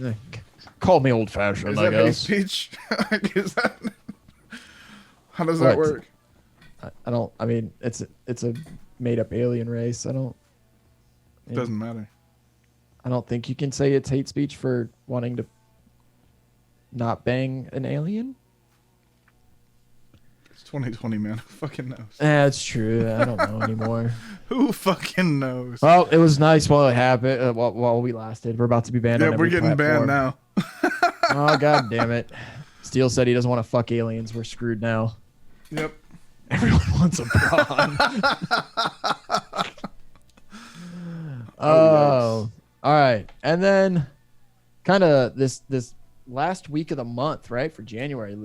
call me old fashioned. I guess. Speech? Is that? How does that work? I don't. I mean, it's a made up alien race. Doesn't matter. I don't think you can say it's hate speech for wanting to not bang an alien. It's 2020, man. Who fucking knows? That's true. I don't know anymore. Who fucking knows? Well, it was nice while it happened. While we lasted. We're about to be banned. Yeah, on we're every getting platform. banned now. Oh, god damn it. Steele said he doesn't want to fuck aliens. We're screwed now. Yep. Everyone wants a prawn. Oh, all right. And then kind of this last week of the month, right? For January,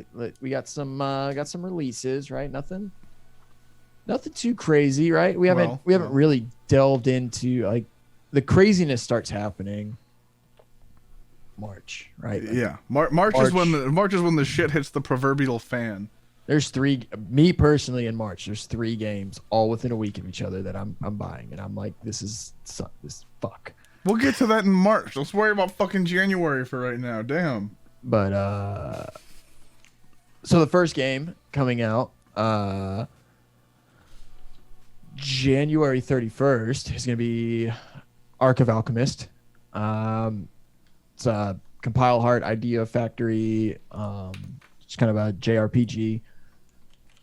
we got some releases, right? Nothing too crazy, right? We haven't really delved into like the craziness starts happening March, right? Yeah. March is when the shit hits the proverbial fan. There's me personally in March, there's 3 games all within a week of each other that I'm buying, and I'm like, this fuck. We'll get to that in March. Let's worry about fucking January for right now. Damn. But so the first game coming out January 31st is going to be Arc of Alchemist. It's a Compile Heart Idea Factory. It's kind of a JRPG.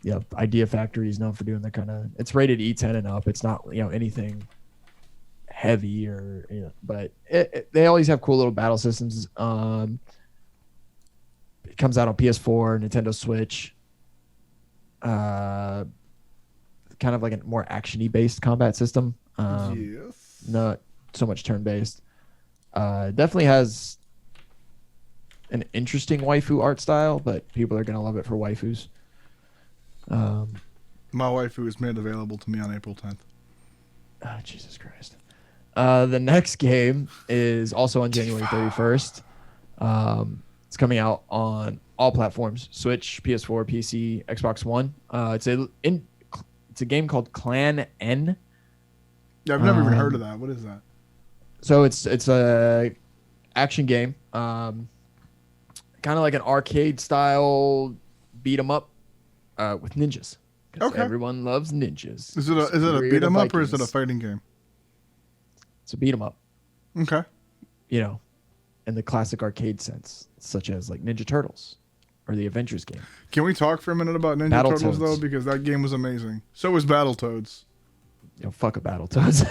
Yeah, Idea Factory is known for doing that kind of. It's rated E10 and up. It's not anything heavy or but they always have cool little battle systems. It comes out on PS4, Nintendo Switch. Kind of like a more action-y based combat system. Yes. Not so much turn-based. Definitely has an interesting waifu art style, but people are gonna love it for waifus. My waifu is made available to me on April 10th. Oh, Jesus Christ. The next game is also on January 31st. It's coming out on all platforms: Switch, PS4, PC, Xbox One. It's a game called Clan N. Yeah, I've never even heard of that. What is that? So it's a action game, kind of like an arcade style beat 'em up with ninjas. Okay. Everyone loves ninjas. Is it a beat 'em up or is it a fighting game? It's a beat 'em up. Okay. In the classic arcade sense, such as like Ninja Turtles or the Avengers game. Can we talk for a minute about Ninja Turtles though? Because that game was amazing. So was Battletoads. Fuck a Battletoads.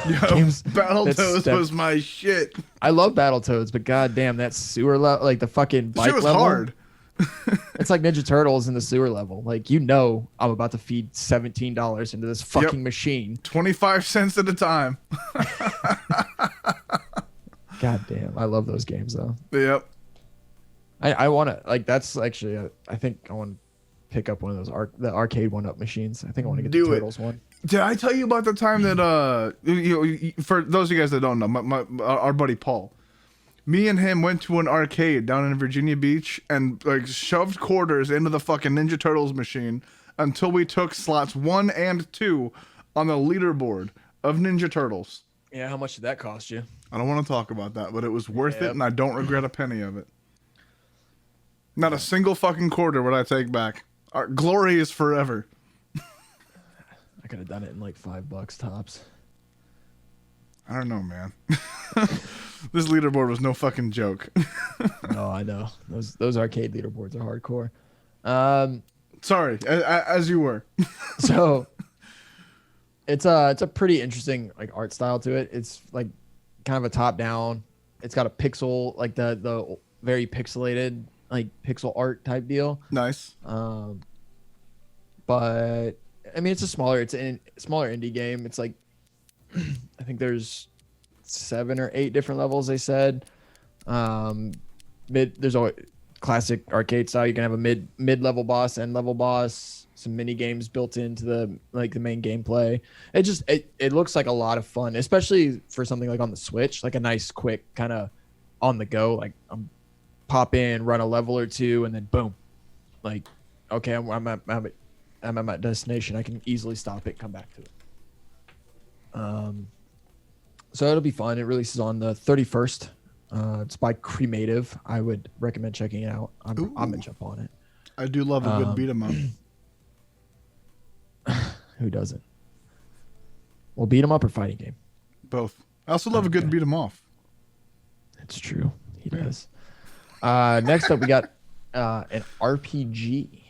Battletoads was my shit. I love Battletoads, but goddamn, that sewer level, like the fucking bike was level. Hard. It's like Ninja Turtles in the sewer level. Like, I'm about to feed $17 into this fucking machine. 25 cents at a time. God damn, I love those games though. Yep. I want to that's actually I think I want to pick up one of those the arcade 1-up machines. I think I want to get the Turtles one. Did I tell you about the time that for those of you guys that don't know, our buddy Paul, me and him went to an arcade down in Virginia Beach and like shoved quarters into the fucking Ninja Turtles machine until we took slots 1 and 2 on the leaderboard of Ninja Turtles. Yeah, how much did that cost you? I don't want to talk about that, but it was worth it, and I don't regret a penny of it. Not a single fucking quarter would I take back. Our glory is forever. I could have done it in like $5 tops. I don't know, man. This leaderboard was no fucking joke. No, I know. Those arcade leaderboards are hardcore. Sorry, as you were. So it's a pretty interesting like art style to it. It's like kind of a top down. It's got a pixel, like the very pixelated like pixel art type deal. Nice. But I mean, it's a smaller indie game. It's like I think there's 7 or 8 different levels. They said there's a classic arcade style. You can have a mid level boss, end level boss, some mini games built into the main gameplay. It looks like a lot of fun, especially for something like on the Switch, like a nice quick kind of on the go, like pop in, run a level or two, and then boom, like okay, I'm at my destination. I can easily stop it, come back to it. So it'll be fun. It releases on the 31st. It's by Cremative. I would recommend checking it out. I'm gonna jump on it. I do love a good beat 'em up. Who doesn't? Well, beat 'em up or fighting game? Both. I also love a good beat 'em off. It's true. He does. Next up, we got an RPG.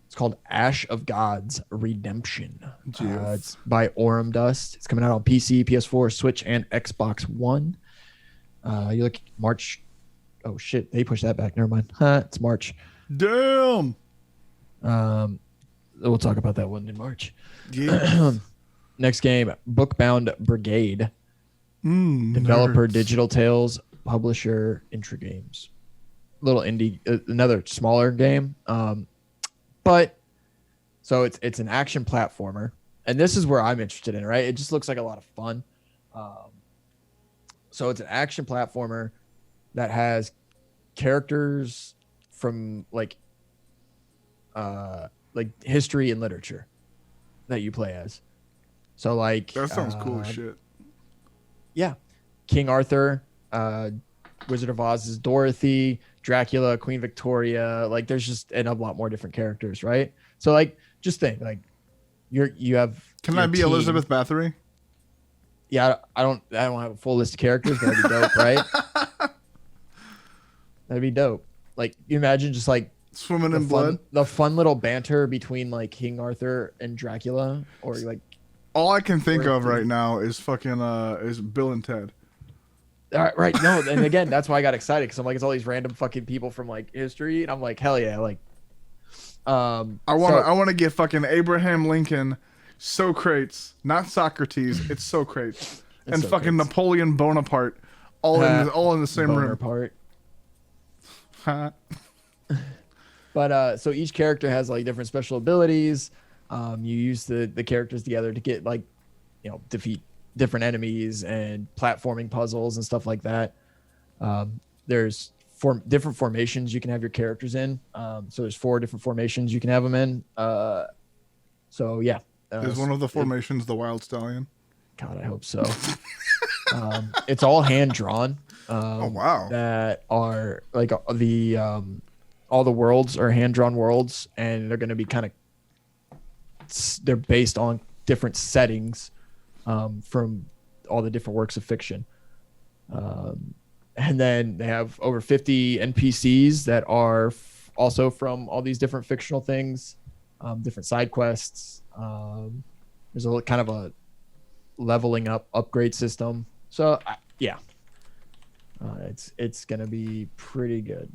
It's called Ash of Gods Redemption. It's by Aurum Dust. It's coming out on PC, PS4, Switch, and Xbox One. You look March. Oh shit! They pushed that back. Never mind. It's March. Damn. We'll talk about that one in March. Yeah. Next game, Bookbound Brigade. Developer nerds. Digital Tales. Publisher Intra Games. Little indie, another smaller game. But so it's an action platformer, and this is where I'm interested in, right? It just looks like a lot of fun. So it's an action platformer that has characters from like history and literature that you play as. So like That sounds cool as shit. Yeah, King Arthur, Wizard of Oz is Dorothy, Dracula, Queen Victoria. Like there's just a lot more different characters, right? So like just think like you have. Can I be team. Elizabeth Bathory? Yeah, I don't have a full list of characters, but that'd be dope, right? That'd be dope. Like you imagine just like Swimming in blood. The fun little banter between like King Arthur and Dracula, or like. All I can think of right now is fucking is Bill and Ted. Right. No, and again, that's why I got excited because I'm like, it's all these random fucking people from like history, and I'm like, hell yeah, like. I want to get fucking Abraham Lincoln, Socrates, not Socrates, it's Socrates, and Socrates. fucking Napoleon Bonaparte, all in the same room. Part. But so each character has like different special abilities. You use the characters together to get like, defeat different enemies and platforming puzzles and stuff like that. There's different formations you can have your characters in. So there's 4 different formations you can have them in. So yeah. Is one of the formations the Wild Stallion? God, I hope so. It's all hand drawn. Oh wow. That are like all the worlds are hand drawn worlds, and they're going to be they're based on different settings from all the different works of fiction. And then they have over 50 NPCs that are also from all these different fictional things, different side quests. There's a kind of a leveling up upgrade system. So it's going to be pretty good.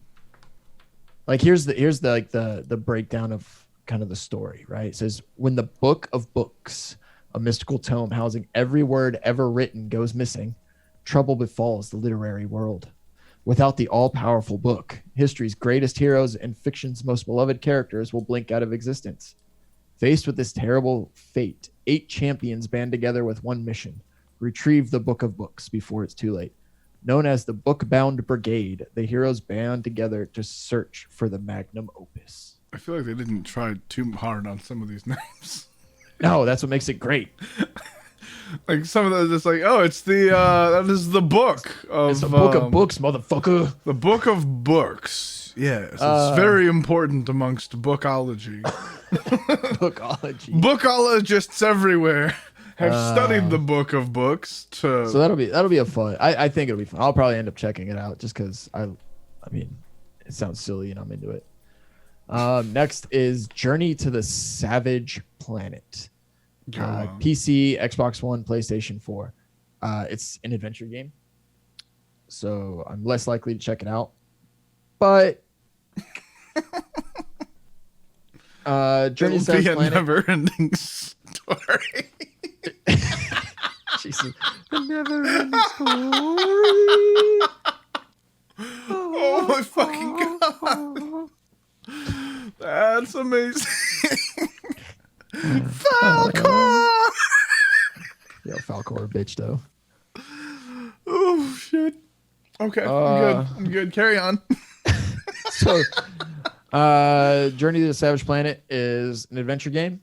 Like here's the breakdown of kind of the story, right? It says, when the book of books, a mystical tome housing every word ever written, goes missing, trouble befalls the literary world. Without the all-powerful book, history's greatest heroes and fiction's most beloved characters will blink out of existence. Faced with this terrible fate, 8 champions band together with one mission: retrieve the book of books before it's too late. Known as the Bookbound Brigade, the heroes band together to search for the magnum opus. I feel like they didn't try too hard on some of these names. No, that's what makes it great. Like some of those, it's like, oh, it's the that is the book of. It's the book of books, motherfucker. The book of books. Yes, it's very important amongst bookology. Bookology. Bookologists everywhere have studied the book of books. So that'll be a fun. I think it'll be fun. I'll probably end up checking it out just because I mean, it sounds silly and I'm into it. Next is Journey to the Savage Planet. PC, Xbox One, PlayStation 4. It's an adventure game, so I'm less likely to check it out. But Journey to the Savage Planet, never-ending story. Jesus, the never-ending story. Oh my fucking god, that's amazing. Falcor! Yo, Falcor, bitch, though. Oh, shit. Okay, I'm good. Carry on. So, Journey to the Savage Planet is an adventure game.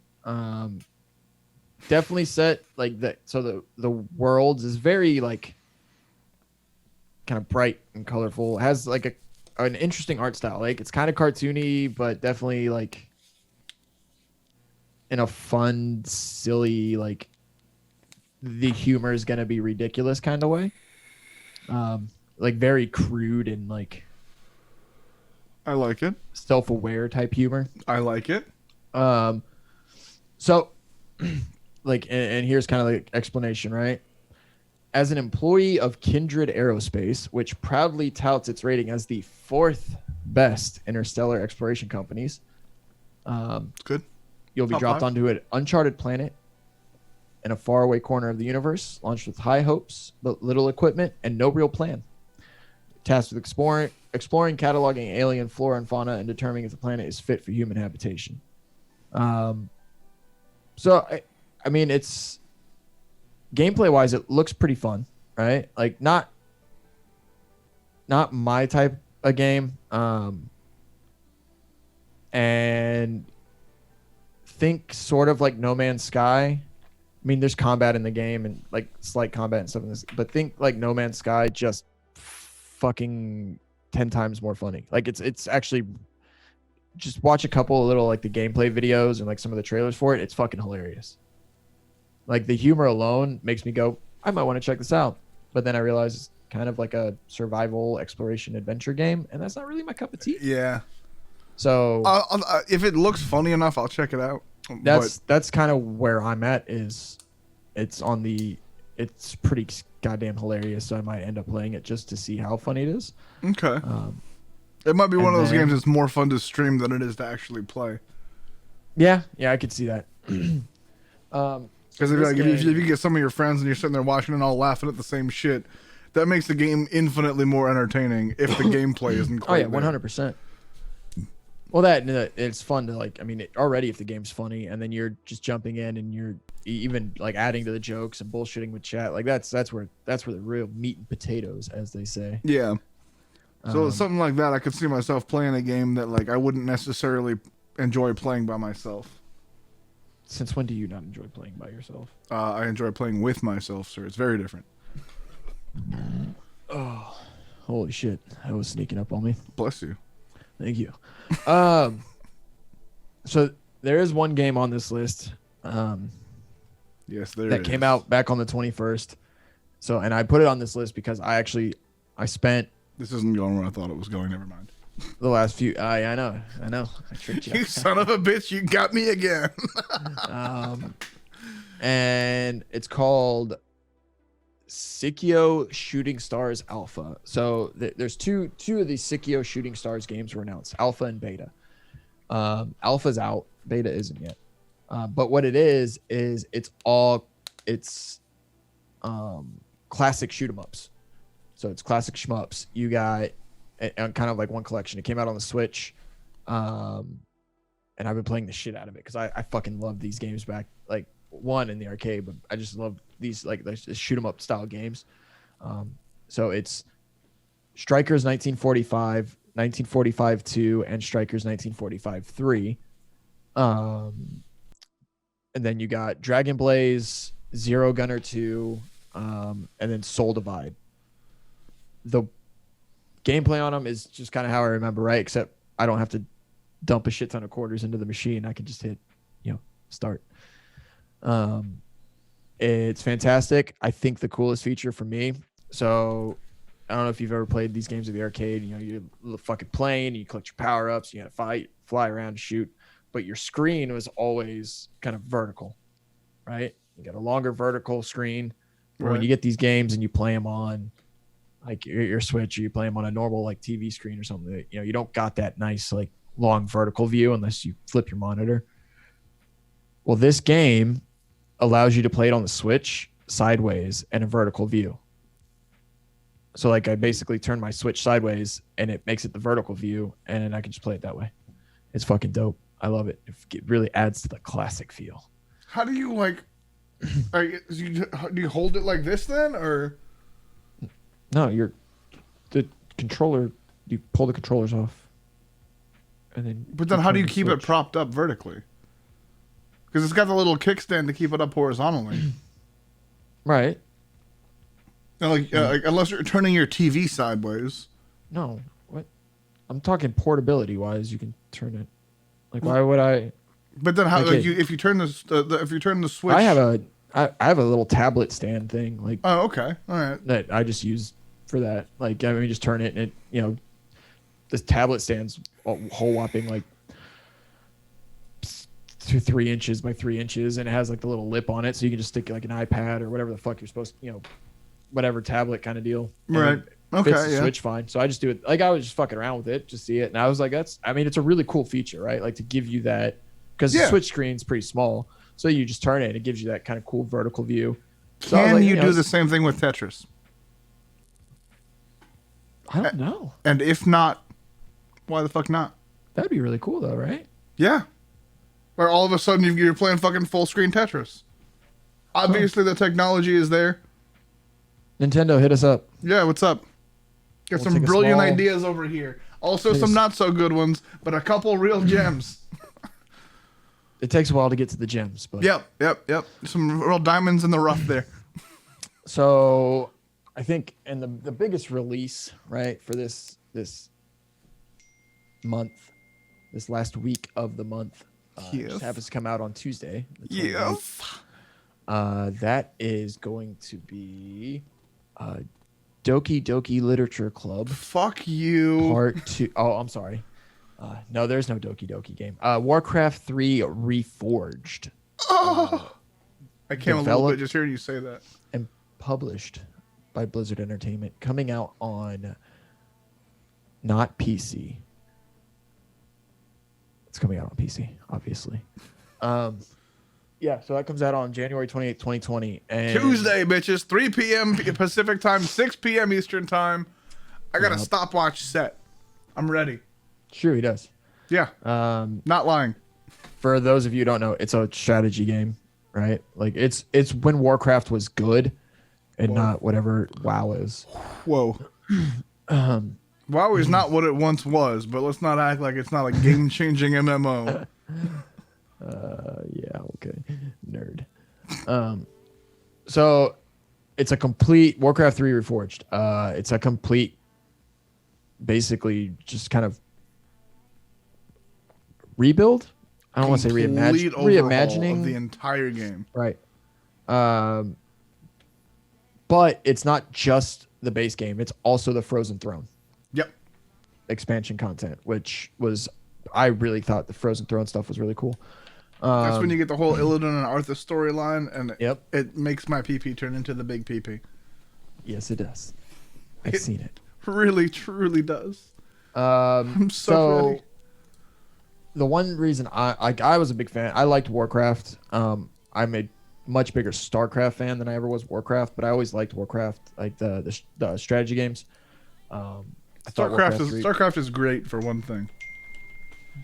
Definitely set like that. So the world is very like kind of bright and colorful. It has like an interesting art style. Like it's kind of cartoony, but definitely like in a fun, silly, like the humor is gonna be ridiculous kind of way. Like very crude and like I like it. Self-aware type humor. I like it. So like and here's kind of the explanation, right? As an employee of Kindred Aerospace, which proudly touts its rating as the 4th best interstellar exploration companies. Good. You'll be dropped onto an uncharted planet in a faraway corner of the universe, launched with high hopes, but little equipment and no real plan. Tasked with exploring, cataloging alien flora and fauna, and determining if the planet is fit for human habitation. So, I mean, it's gameplay-wise, it looks pretty fun, right? Like not my type of game, and think sort of like No Man's Sky. I mean, there's combat in the game and like slight combat and stuff in this, but think like No Man's Sky, just fucking 10 times more funny. Like it's actually just watch a couple of little like the gameplay videos and like some of the trailers for it. It's fucking hilarious. Like the humor alone makes me go, I might want to check this out. But then I realize it's kind of like a survival exploration adventure game, and that's not really my cup of tea. Yeah. So if it looks funny enough, I'll check it out. That's kind of where I'm at. Is it's pretty goddamn hilarious. So I might end up playing it just to see how funny it is. Okay. It might be one of those games that's more fun to stream than it is to actually play. Yeah, I could see that. Because if you get some of your friends and you're sitting there watching and all laughing at the same shit, that makes the game infinitely more entertaining if the gameplay isn't quite 100%. Well, it's fun to like. I mean, already if the game's funny, and then you're just jumping in and you're even like adding to the jokes and bullshitting with chat, like that's where the real meat and potatoes, as they say. Yeah. So something like that, I could see myself playing a game that like I wouldn't necessarily enjoy playing by myself. Since when do you not enjoy playing by yourself? I enjoy playing with myself, sir. It's very different. Oh, holy shit! That was sneaking up on me. Bless you. Thank you. So there is one game on this list. Yes, there that is. Came out back on the 21st. So, and I put it on this list because I spent. This isn't going where I thought it was going. Never mind. The last few, I know. I tricked you. You son of a bitch! You got me again. And it's called Sikio Shooting Stars Alpha. So there's two of these Sikio Shooting Stars games were announced, Alpha and Beta. Alpha's out, Beta isn't yet. But what it is it's classic shoot 'em ups. So it's classic shmups. You got kind of like one collection. It came out on the Switch, and I've been playing the shit out of it because I fucking love these games back. Like one in the arcade, but I just love these like shoot 'em up style games. So it's Strikers 1945, 1945-2 and Strikers 1945-3. And then you got Dragon Blaze, Zero Gunner 2, and then Soul Divide. The gameplay on them is just kind of how I remember, right? Except I don't have to dump a shit ton of quarters into the machine. I can just hit, start. It's fantastic. I think the coolest feature for me. So I don't know if you've ever played these games at the arcade. You're fucking playing, you collect your power ups, you got to fight, fly around, shoot. But your screen was always kind of vertical, right? You got a longer vertical screen. But Right. when you get these games and you play them on like your Switch, or you play them on a normal like TV screen or something, you don't got that nice like long vertical view unless you flip your monitor. Well, this game allows you to play it on the Switch sideways and a vertical view. So like I basically turn my Switch sideways and it makes it the vertical view, and I can just play it that way. It's fucking dope. I love it. It really adds to the classic feel. How do you do you hold it like this then, or? No, the controller. You pull the controllers off, and then. But then, how do you keep it Switch. propped up vertically? Because it's got the little kickstand to keep it up horizontally. Right. Now, like unless you're turning your TV sideways. No. What? I'm talking portability wise. You can turn it. Like, why would I? But then, how Okay. if you turn the switch? I have a little tablet stand thing like Oh, okay, all right. that I just use for that. Like, I mean, just turn it and this tablet stand's a whole whopping like 3 inches by 3 inches, and it has like the little lip on it, so you can just stick like an iPad or whatever the fuck you're supposed to, whatever tablet kind of deal. And Right. it Okay. fits the Yeah. Switch fine. So I just do it. Like, I was just fucking around with it, just see it, and I was like, it's a really cool feature, right? Like, to give you that, because the Yeah. Switch screen's pretty small, so you just turn it and it gives you that kind of cool vertical view. So I was Can like, you do the same thing with Tetris? I don't know. And if not, why the fuck not? That'd be really cool though, right? Yeah. Where all of a sudden you're playing fucking full screen Tetris. Obviously, the technology is there. Nintendo, hit us up. Yeah, what's up? Got We'll some take a brilliant small- ideas over here. Also, Take a some s- not so good ones, but a couple real gems. It takes a while to get to the gems, but Yep. Some real diamonds in the rough there. So I think, and the biggest release, right, for this month, this last week of the month, Yes. just happens to come out on Tuesday. the 28th. Yes. That is going to be Doki Doki Literature Club Fuck you. Part 2. Oh, I'm sorry. No, there's no Doki Doki game. Warcraft 3 Reforged. I came a little Developed- bit just hearing you say that. And published by Blizzard Entertainment, coming out on not PC. It's coming out on PC, obviously. Yeah, so that comes out on January 28th, 2020. And Tuesday, bitches. 3 p.m. Pacific time, 6 p.m. Eastern time. I got a Yep. stopwatch set. I'm ready. Sure, he does. Yeah, not lying. For those of you who don't know, it's a strategy game, right? Like, it's when Warcraft was good and not whatever WoW is. Whoa. WoW is not what it once was, but let's not act like it's not a game-changing MMO. Yeah, okay. Nerd. So it's a complete Warcraft 3 Reforged. It's a complete, basically just kind of rebuild. I don't want to say Complete overhaul reimagining of the entire game. right. But it's not just the base game. It's also the Frozen Throne Yep. expansion content, which was, I really thought the Frozen Throne stuff was really cool. That's when you get the whole Illidan and Arthas storyline, and Yep. it makes my PP turn into the big PP. Yes, it does. I've It- seen it. Really, truly does. I'm so ready. The one reason I was a big fan, I liked Warcraft. I'm a much bigger StarCraft fan than I ever was Warcraft, but I always liked Warcraft, like the strategy games. I thought StarCraft is great for one thing.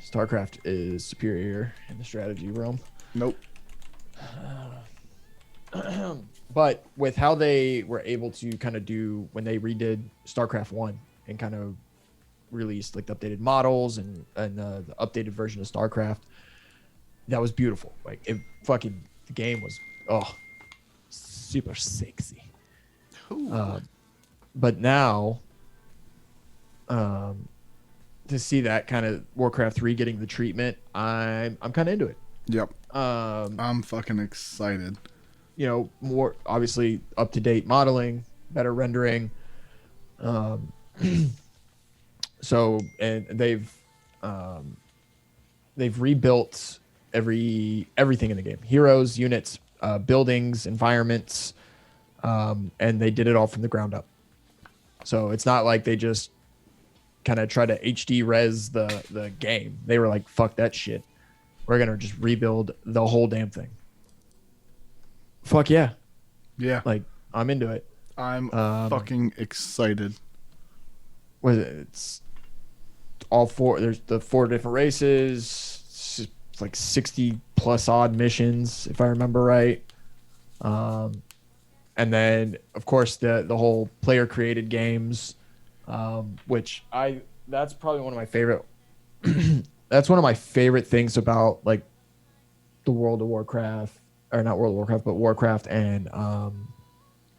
StarCraft is superior in the strategy realm. Nope. But with how they were able to kind of do when they redid StarCraft 1 and kind of released like the updated models and the updated version of StarCraft. That was beautiful. Like the game was super sexy. But now, to see that kind of Warcraft 3 getting the treatment, I'm kind of into it. Yep. I'm fucking excited. You know, more obviously up to date modeling, better rendering. So and they've rebuilt everything in the game: heroes, units, buildings, environments, and they did it all from the ground up. So it's not like they just kind of try to HD res the game. They were like, fuck that shit. We're going to just rebuild the whole damn thing. Fuck yeah. Yeah. Like, I'm into it. I'm fucking excited. It's all four. There's the 4 different races. It's like 60 plus odd missions, if I remember right. And then, of course, the whole player created games, which that's probably one of my favorite. That's one of my favorite things about like the World of Warcraft, or not World of Warcraft, but Warcraft and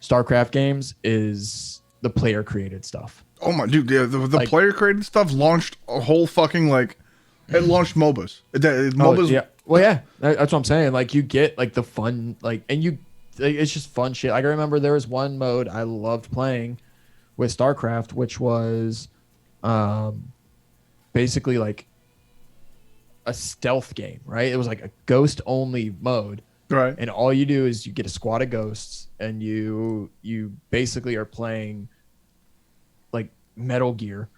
StarCraft games is the player created stuff. Oh my dude, yeah, the like, player created stuff launched a whole fucking it launched MOBAs. MOBAs. Yeah. Well, yeah, that's what I'm saying. Like you get like the fun, like, and it's just fun shit. Like I remember there was one mode I loved playing with StarCraft, which was basically like a stealth game, right? It was like a ghost only mode. Right. And all you do is you get a squad of ghosts and you basically are playing like Metal Gear,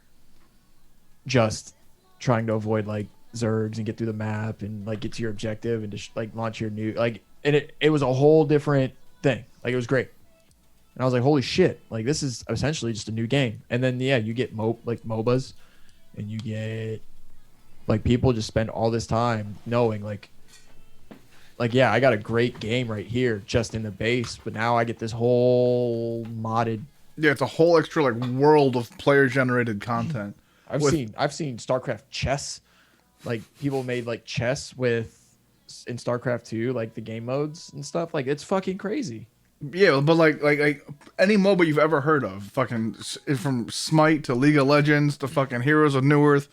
just trying to avoid like Zergs and get through the map and like get to your objective and just like launch your new like, and it was a whole different thing. Like it was great. And I was like, holy shit, like this is essentially just a new game. And then yeah, you get like MOBAs, and you get like people just spend all this time knowing like yeah, I got a great game right here just in the base, but now I get this whole modded. Yeah, it's a whole extra like world of player generated content. I've seen StarCraft chess. Like people made like chess in StarCraft 2, like the game modes and stuff. Like it's fucking crazy. Yeah, but like any MOBA you've ever heard of, fucking from Smite to League of Legends to fucking Heroes of Newerth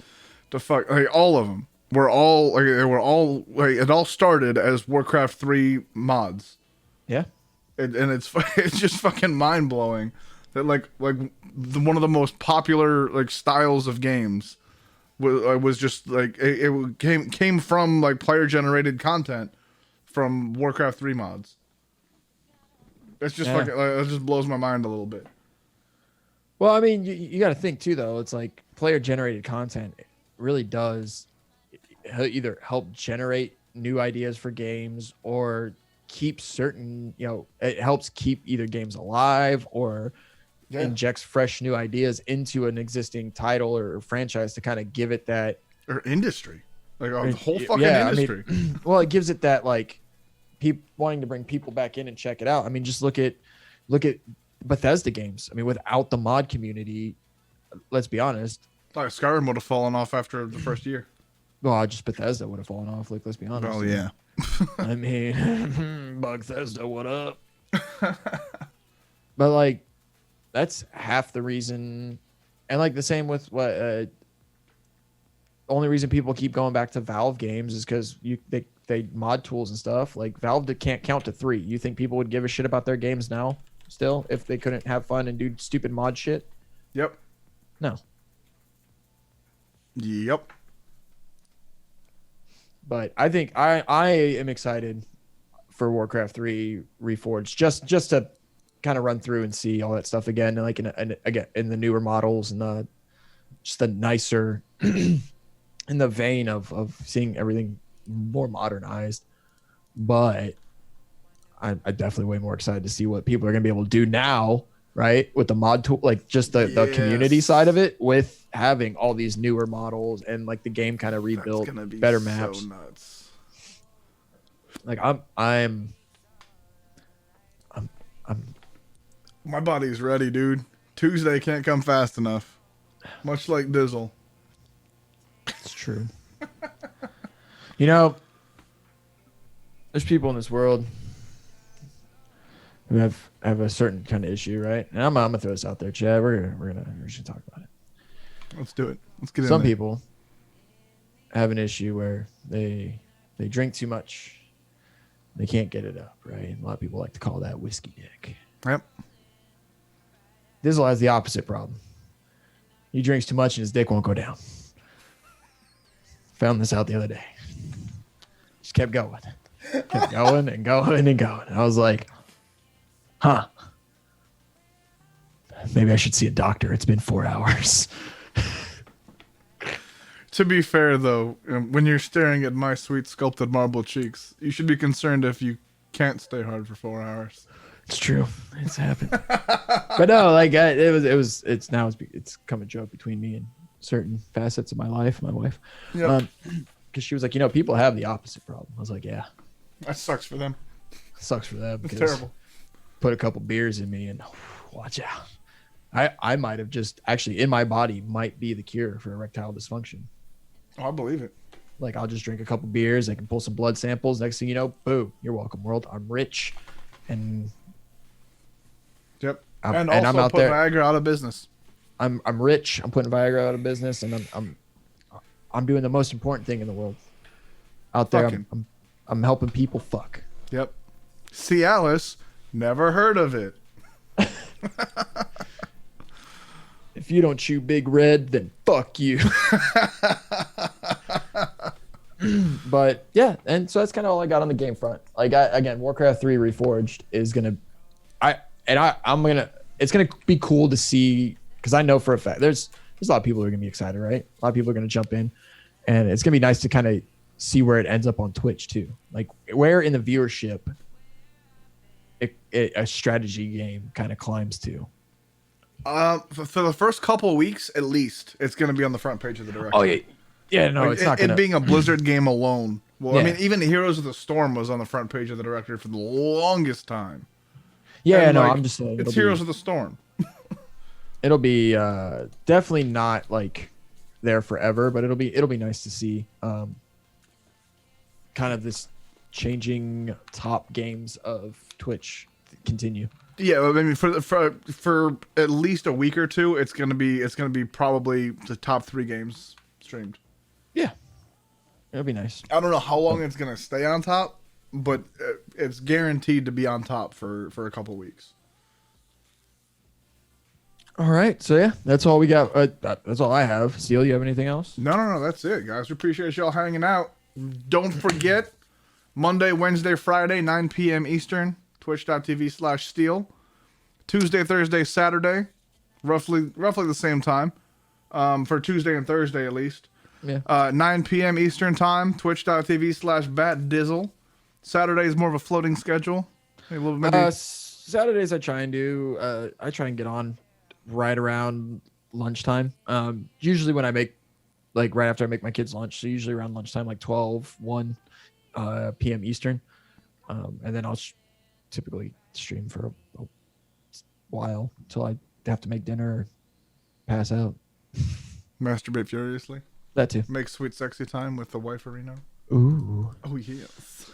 to all of them. We're all like they were all like it all started as Warcraft 3 mods. Yeah. And it's just fucking mind blowing that like one of the most popular like styles of games was just like it came from like player generated content from Warcraft 3 mods. It's just fucking it just blows my mind a little bit. Well, I mean, you got to think too though. It's like player generated content really does either help generate new ideas for games or keep certain, it helps keep either games alive or injects fresh new ideas into an existing title or franchise to kind of give it that or industry, like the whole fucking industry. I mean, well, it gives it that like wanting to bring people back in and check it out. I mean, just look at Bethesda games. I mean, without the mod community, let's be honest, like Skyrim would have fallen off after the first year. Well, just Bethesda would have fallen off. Like, let's be honest. Oh yeah. I mean, Bethesda, what up? But like, that's half the reason, and like the same with what. Only reason people keep going back to Valve games is because they mod tools and stuff. Like Valve can't count to 3. You think people would give a shit about their games now still if they couldn't have fun and do stupid mod shit? Yep. No. Yep. But I think I am excited for Warcraft 3 Reforged just to kind of run through and see all that stuff again, like again in the newer models and just the nicer in the vein of seeing everything more modernized. But I'm definitely way more excited to see what people are gonna be able to do now, right? With the mod tool, like just the community side of it, with having all these newer models and like the game kind of rebuilt, better maps. So nuts. Like I'm my body's ready, dude. Tuesday can't come fast enough. Much like Dizzle. It's true. You know, there's people in this world who have a certain kind of issue, right? And I'm gonna throw this out there, Chad. We're just gonna talk about it. Let's do it. Let's get in Some there. people have an issue where they drink too much. They can't get it up, right? A lot of people like to call that whiskey dick. Yep. Dizzle has the opposite problem. He drinks too much and his dick won't go down. Found this out the other day. Just kept going. Kept going and going and going. And I was like, huh. Maybe I should see a doctor. It's been 4 hours. To be fair, though, when you're staring at my sweet sculpted marble cheeks, you should be concerned if you can't stay hard for 4 hours. It's true. It's happened. But no, like it's come a joke between me and certain facets of my life, my wife. Yep. Because she was like, people have the opposite problem. I was like, yeah, That sucks for them. sucks for them. It's Because terrible. put a couple beers in me and watch out. I might have just actually in my body might be the cure for erectile dysfunction. Oh, I believe it. Like I'll just drink a couple beers. I can pull some blood samples. Next thing you know, boom, you're welcome, world. I'm rich, and Yep. I'm And also out put there. Viagra out of business. I'm rich. I'm putting Viagra out of business, and I'm doing the most important thing in the world. Out there, Fucking. I'm helping people fuck. Yep. Cialis, never heard of it. If you don't chew Big Red, then fuck you. But yeah, and so that's kind of all I got on the game front. Like again, Warcraft 3 Reforged is gonna, it's gonna be cool to see because I know for a fact there's a lot of people who are gonna be excited, right? A lot of people are gonna jump in, and it's gonna be nice to kind of see where it ends up on Twitch too. Like where in the viewership a strategy game kind of climbs to. For the first couple of weeks, at least, it's going to be on the front page of the directory. Oh yeah, no, Like, it's not gonna. It being a Blizzard game alone. Well, I Yeah. mean, even Heroes of the Storm was on the front page of the directory for the longest time. Yeah, And, no, like, I'm just saying It's Heroes of the Storm. it'll be definitely not like there forever, but it'll be nice to see kind of this changing top games of Twitch continue. Yeah, I mean, for at least a week or two, it's gonna be probably the top 3 games streamed. Yeah, it'll be nice. I don't know how long it's gonna stay on top, but it's guaranteed to be on top for a couple of weeks. All right, so yeah, that's all we got. That's all I have. Seal, you have anything else? No, that's it, guys. We appreciate y'all hanging out. Don't forget, Monday, Wednesday, Friday, 9 p.m. Eastern, twitch.tv/Steel. Tuesday, Thursday, Saturday, roughly the same time. For Tuesday and Thursday at least. Yeah. 9 p.m. Eastern time, twitch.tv/Batdizzle. Saturday is more of a floating schedule. Maybe. Saturdays I try and do. I try and get on right around lunchtime. Usually when I make, like right after I make my kids lunch. So usually around lunchtime, like 1 p.m. Eastern. And then I'll typically stream for a while until I have to make dinner or pass out. Masturbate furiously. That too. Make sweet sexy time with the wife arena. Ooh. Oh, yes.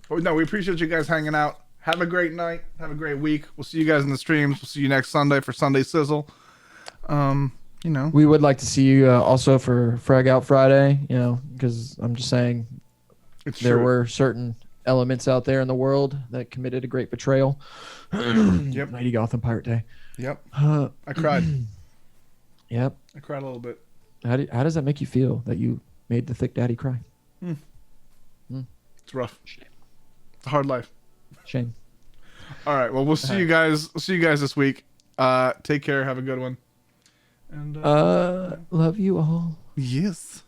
But no, we appreciate you guys hanging out. Have a great night. Have a great week. We'll see you guys in the streams. We'll see you next Sunday for Sunday Sizzle. We would like to see you also for Frag Out Friday, because I'm just saying there were certain elements out there in the world that committed a great betrayal. Yep. Mighty Gotham Pirate Day. Yep. I cried. Yep. I cried a little bit. How does that make you feel that you made the thick daddy cry? It's rough. It's a hard life. Shame. All right. Well, we'll see you guys. We'll see you guys this week. Take care. Have a good one. And Love you all. yes.